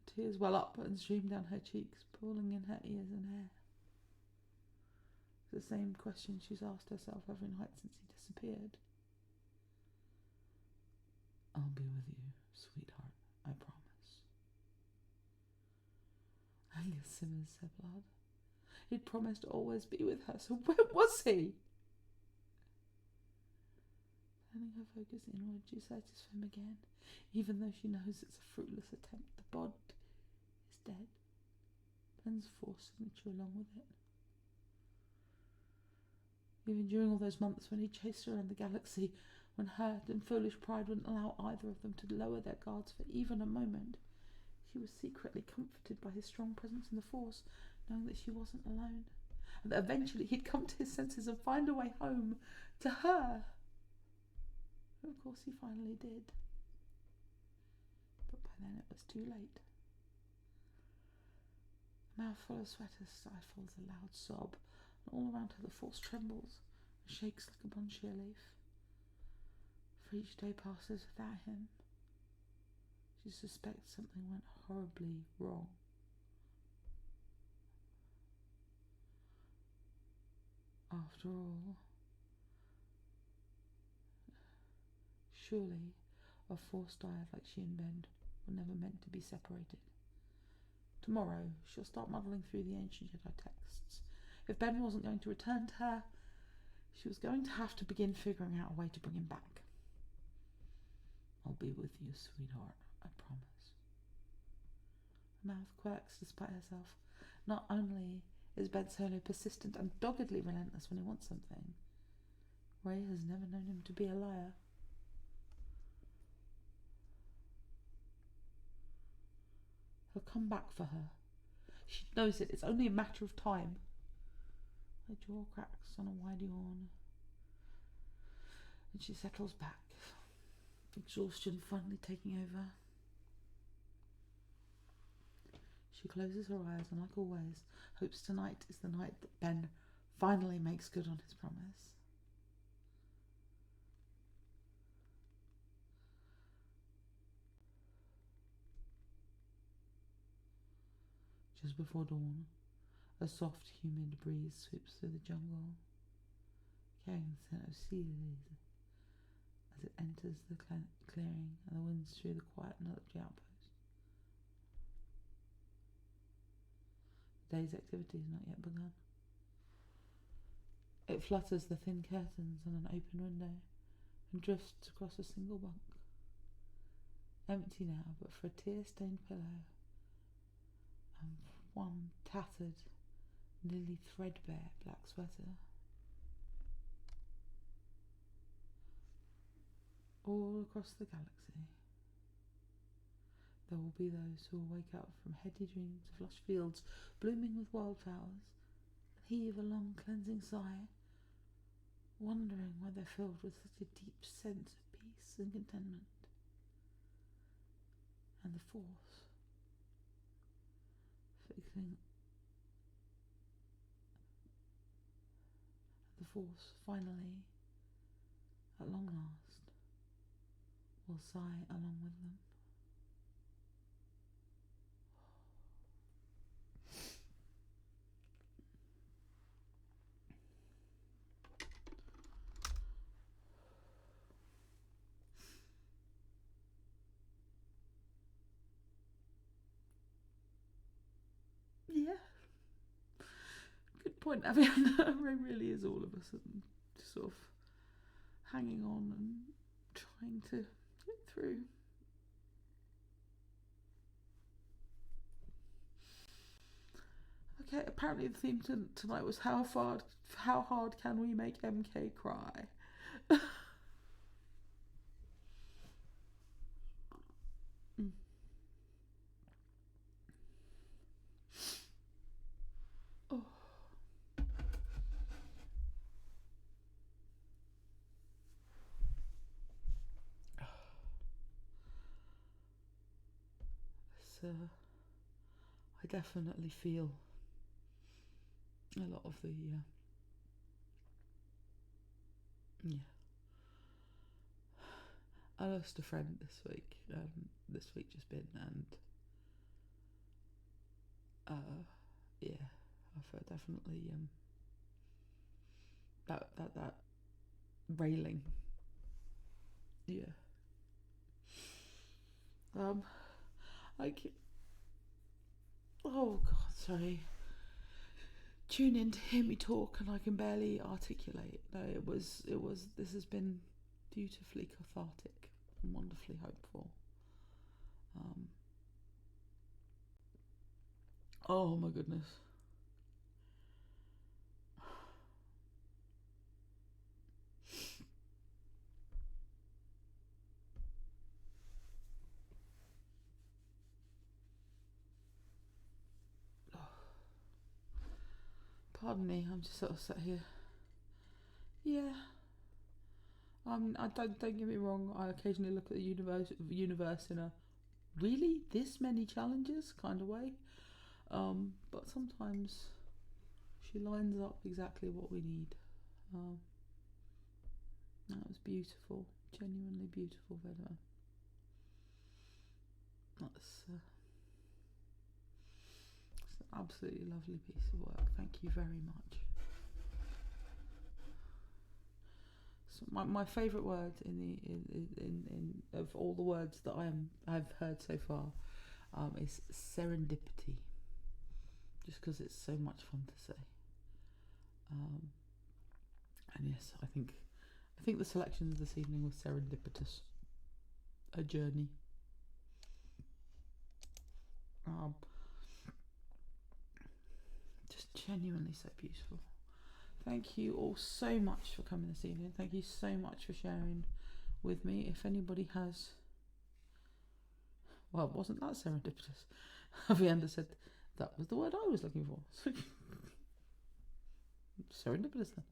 Tears well up and stream down her cheeks, pooling in her ears and hair. It's the same question she's asked herself every night since he disappeared. I'll be with you, sweetheart, I promise. Anger simmers her blood. He'd promised to always be with her, so where was he? Turning her focus inward, she searches for him again, even though she knows it's a fruitless attempt. The bod is dead. Ben's force signature along with it. Even during all those months when he chased her around the galaxy, when hurt and foolish pride wouldn't allow either of them to lower their guards for even a moment, she was secretly comforted by his strong presence in the Force, knowing that she wasn't alone, and that eventually he'd come to his senses and find a way home to her. And of course he finally did. But by then it was too late. A mouth full of sweat stifles a loud sob, and all around her the Force trembles and shakes like a bunchier leaf. For each day passes without him, she suspects something went horribly wrong. After all, surely a Force dyad like she and Ben were never meant to be separated. Tomorrow she'll start muddling through the ancient Jedi texts. If Ben wasn't going to return to her, she was going to have to begin figuring out a way to bring him back. I'll be with you, sweetheart, I promise. Her mouth quirks despite herself. Not only is Ben Solo persistent and doggedly relentless when he wants something, Rey has never known him to be a liar. He'll come back for her. She knows it. It's only a matter of time. Her jaw cracks on a wide yawn, and she settles back, exhaustion finally taking over. She closes her eyes and, like always, hopes tonight is the night that Ben finally makes good on his promise. Just before dawn, a soft, humid breeze sweeps through the jungle, carrying the scent of sea lilies as it enters the clearing and the winds through the quiet military outpost. The day's activity has not yet begun. It flutters the thin curtains on an open window and drifts across a single bunk. Empty now, but for a tear-stained pillow and one tattered, nearly threadbare black sweater. All across the galaxy, there will be those who will wake up from heady dreams of lush fields blooming with wildflowers, and heave a long cleansing sigh, wondering why they're filled with such a deep sense of peace and contentment. And the Force, finally, at long last, will sigh along with them. Yeah. Good point, Abby. Ray really is all of us, and sort of hanging on and trying to get through. MK. Apparently, the theme tonight was how hard can we make MK cry? Oh. So, I definitely feel a lot of the yeah. I lost a friend this week. This week just been, and yeah, I felt definitely that railing. Yeah. Like, oh God, sorry. Tune in to hear me talk, and I can barely articulate. No, it was. This has been beautifully cathartic and wonderfully hopeful. Oh my goodness. Pardon me, I'm just sort of sat here. Yeah. I don't get me wrong. I occasionally look at the universe in a really this many challenges kind of way. But sometimes she lines up exactly what we need. That was beautiful, genuinely beautiful, Vedra. It's an absolutely lovely piece of work. Thank you very much. So my favourite word in of all the words that I've heard so far is serendipity. Just because it's so much fun to say. And yes, I think the selections this evening was serendipitous. A journey. Just genuinely so beautiful. Thank you all so much for coming this evening. Thank you so much for sharing with me. If anybody has, well, wasn't that serendipitous? Avienda said that was the word I was looking for. Serendipitous then.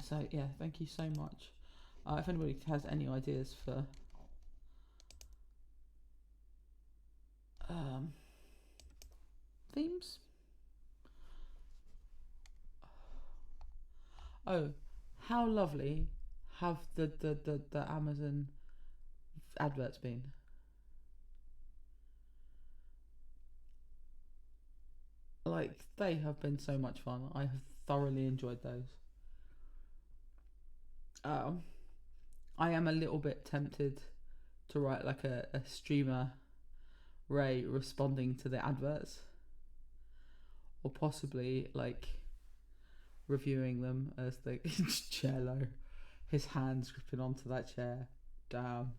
So yeah, thank you so much. If anybody has any ideas for themes. Oh, how lovely have the Amazon adverts been? Like, they have been so much fun. I have thoroughly enjoyed those. I am a little bit tempted to write like a streamer Ray responding to the adverts, or possibly like reviewing them as the cello, his hands gripping onto that chair. Damn.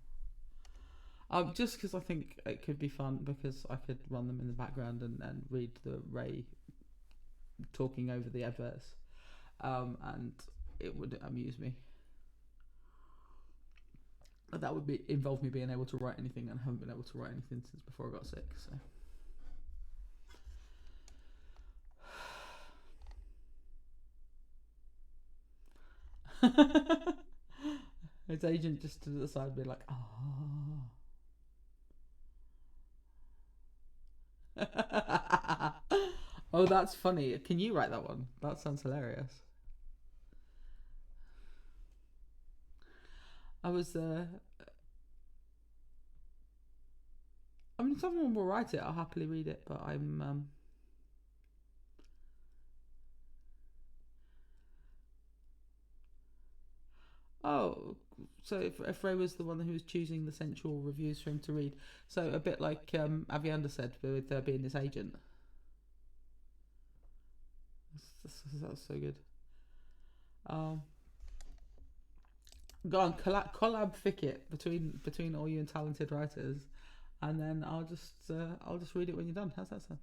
Just because I think it could be fun, because I could run them in the background and read the Ray talking over the adverts, and it would amuse me. But that would involve me being able to write anything, and I haven't been able to write anything since before I got sick. So his agent just to the side, be like, oh, that's funny. Can you write that one? That sounds hilarious. I mean, if someone will write it, I'll happily read it, but I'm oh, so if Ray was the one who was choosing the central reviews for him to read, so a bit like Avienda said with being his agent. That's so good. Go on, collab fic it between all you and talented writers, and then I'll just read it when you're done. How's that sound?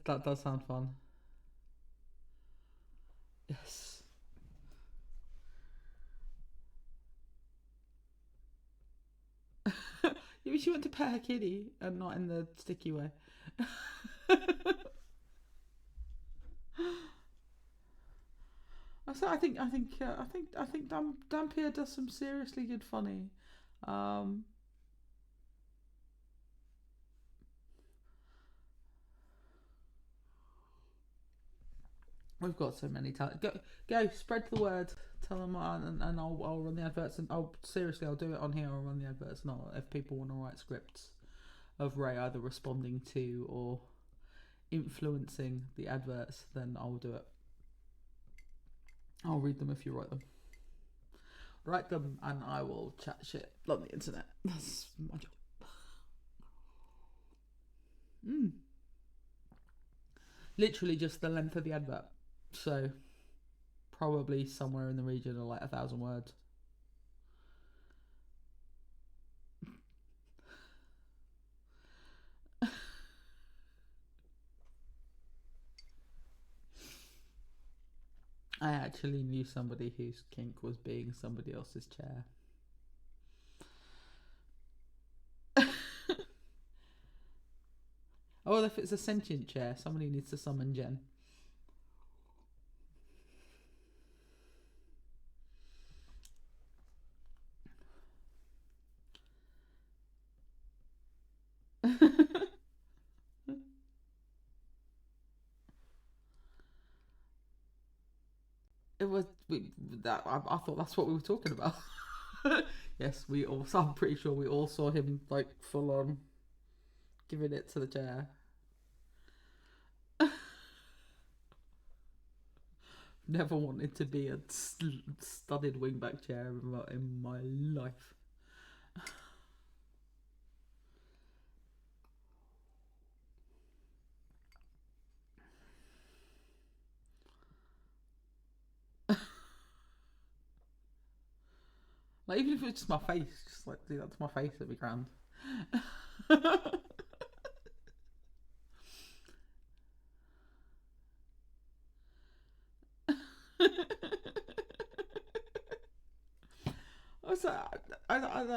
That does sound fun. Yes. You wish you went to pet her kitty and not in the sticky way. I think Dampier does some seriously good funny. We've got so many talent. Go, spread the word. Tell them, and I'll run the adverts. And I'll do it on here. I'll run the adverts, and if people want to write scripts of Ray either responding to or influencing the adverts, then I'll do it. I'll read them if you write them. Write them, and I will chat shit on the internet. That's my job. Literally just the length of the advert. So probably somewhere in the region of like 1,000 words. I actually knew somebody whose kink was being somebody else's chair. Oh, if it's a sentient chair, somebody needs to summon Jen. It was that I thought that's what we were talking about. Yes, we all. I'm pretty sure we all saw him like full on giving it to the chair. Never wanted to be a studded wingback chair in my life. Like, even if it's just my face, just like do that to my face, it'd be grand.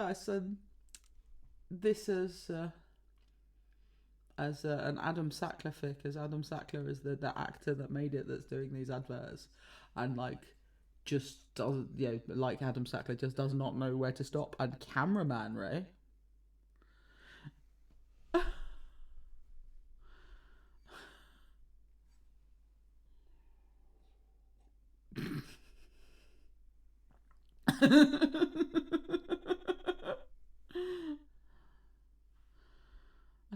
I said this as an Adam Sackler fic, as Adam Sackler is the actor that made it, that's doing these adverts, and like just doesn't, like Adam Sackler just does not know where to stop. And cameraman Ray.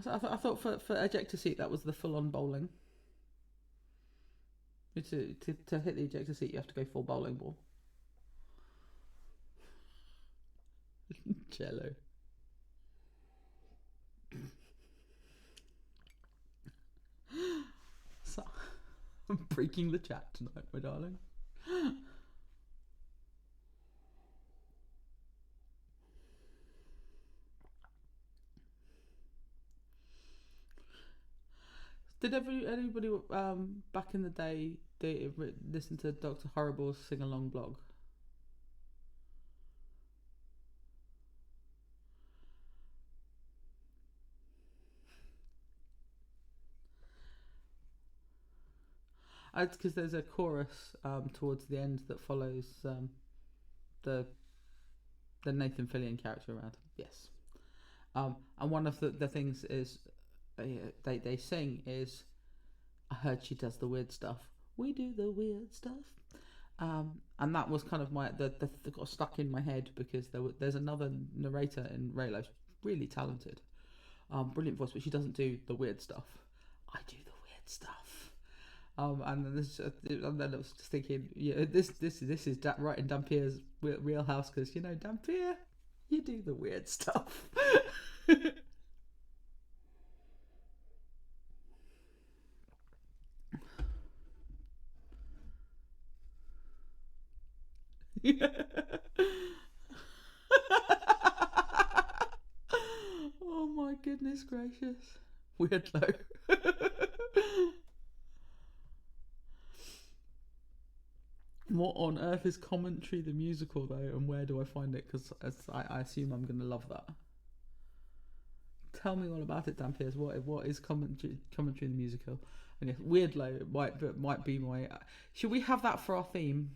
I thought for ejector seat that was the full on bowling. To hit the ejector seat, you have to go full bowling ball. Jello. So, I'm breaking the chat tonight, my darling. Did anybody back in the day listen to Dr. Horrible's sing along blog? It's because there's a chorus towards the end that follows the Nathan Fillion character around. Yes, and one of the things is they sing is, I heard she does the weird stuff. We do the weird stuff. And that was kind of that got stuck in my head because there's another narrator in Raylo, really talented, brilliant voice, but she doesn't do the weird stuff. I do the weird stuff. And then I was just thinking, this is right in Dampier's wheelhouse, because Dampier, you do the weird stuff. Oh my goodness gracious. Weird though. What on earth is Commentary the musical though, and where do I find it? Because I assume I'm going to love that. Tell me all about it, Dan Pierce. What is Commentary the musical? And yes, Weirdlow might be my. Should we have that for our theme?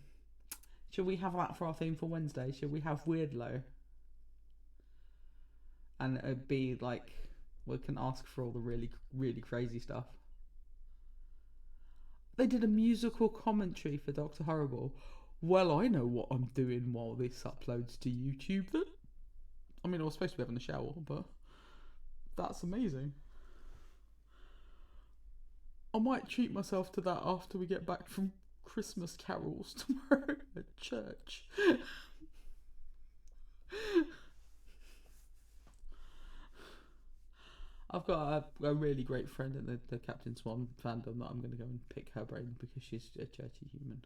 Should we have that for our theme for Wednesday? Should we have Weirdlow? And it'd be like we can ask for all the really crazy stuff. They did a musical commentary for Dr. Horrible. Well, I know what I'm doing while this uploads to YouTube then. I mean, I was supposed to be having a shower, but that's amazing. I might treat myself to that after we get back from Christmas carols tomorrow at church. I've got a really great friend in the Captain Swan fandom that I'm going to go and pick her brain because she's a churchy human.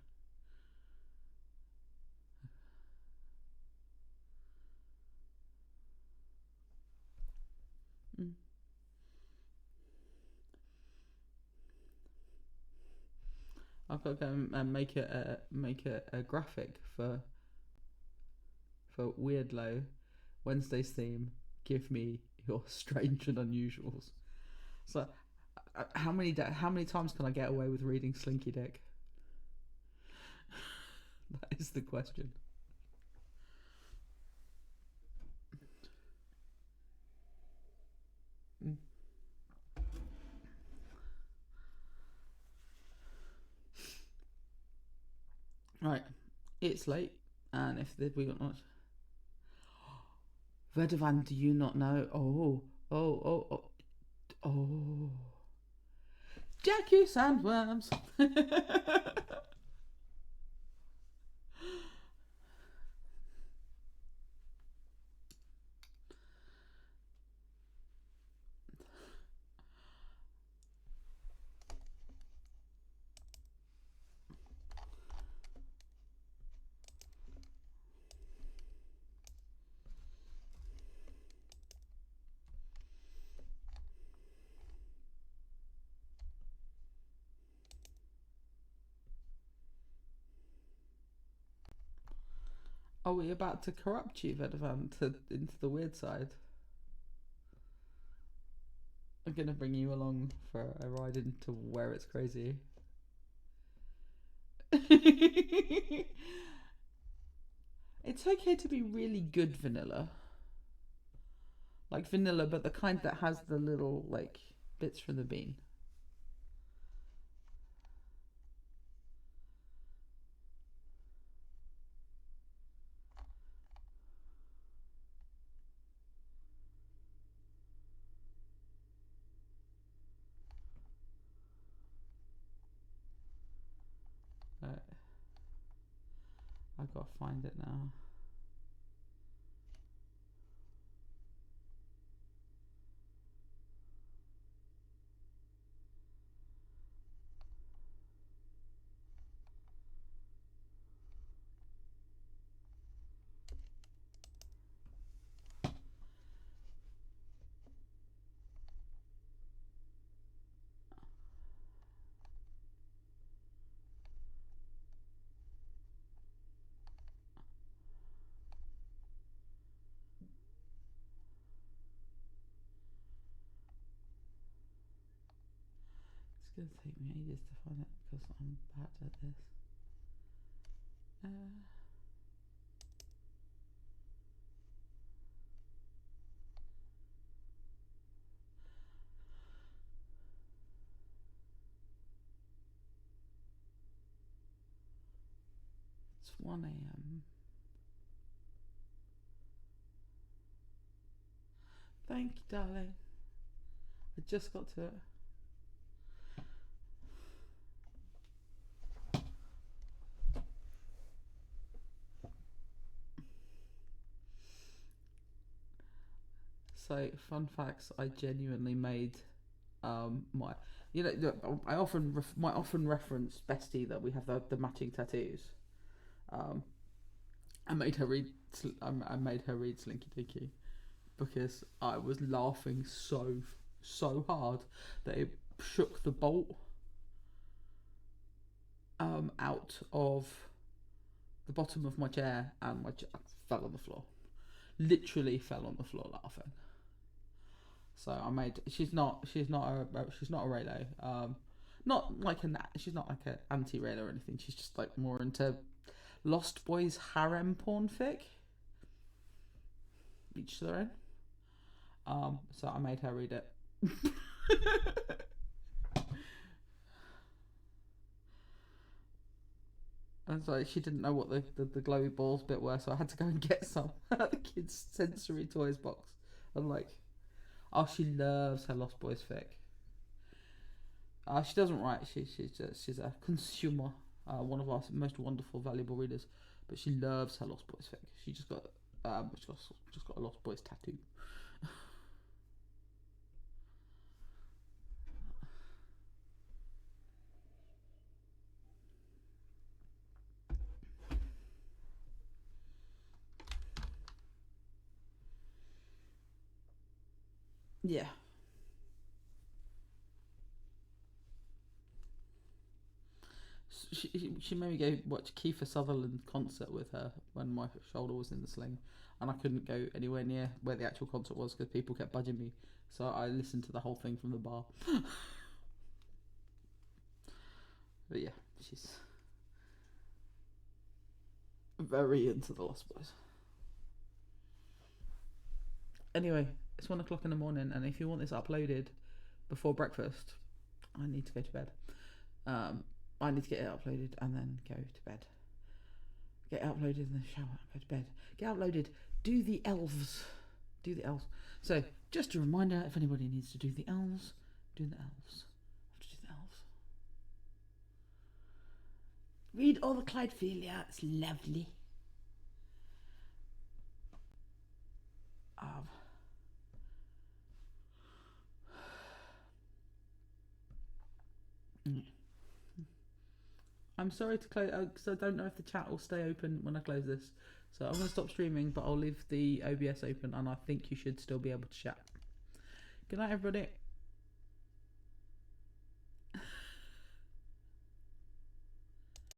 I've got to go and make a graphic for Weirdlow Wednesday's theme. Give me your strange and unusuals. So, how many times can I get away with reading Slinky Dick? That is the question. Right, it's late, and if we got not. Vedavan, do you not know? Oh. Jackie Sandworms. Are we about to corrupt you, Vedavan, into the weird side? I'm going to bring you along for a ride into where it's crazy. It's okay to be really good vanilla. Like vanilla, but the kind that has the little, like, bits from the bean. I've got to find it now. It's going to take me ages to find it because I'm bad at this. It's 1 a.m. Thank you, darling. I just got to it. So, fun facts, I genuinely made my, you know, I often reference Bestie that we have the matching tattoos. I made her read Slinky Dinky because I was laughing so hard that it shook the bolt out of the bottom of my chair, and my chair fell on the floor. Literally fell on the floor laughing. So I made. She's not a Raylo. Not like she's not like an anti-Raylo or anything. She's just like more into Lost Boys harem porn fic. Each to their own. So I made her read it. And so she didn't know what the glowy balls bit were, so I had to go and get some at the kids' sensory toys box. And like, oh, she loves her Lost Boys fic. She doesn't write. She's a consumer. One of our most wonderful, valuable readers. But she loves her Lost Boys fic. She just got a Lost Boys tattoo. Yeah. She made me go watch Kiefer Sutherland concert with her when my shoulder was in the sling, and I couldn't go anywhere near where the actual concert was because people kept budging me. So I listened to the whole thing from the bar. But yeah, she's very into the Lost Boys. Anyway, it's 1 o'clock in the morning, and if you want this uploaded before breakfast, I need to go to bed. I need to get it uploaded and then go to bed. Get it uploaded in the shower, go to bed. Get uploaded, do the elves. Do the elves. So, just a reminder, if anybody needs to do the elves, do the elves. Have to do the elves. Read all the Clydephilia, it's lovely. I'm sorry to close, because I don't know if the chat will stay open when I close this. So I'm going to stop streaming, but I'll leave the OBS open, and I think you should still be able to chat. Good night, everybody.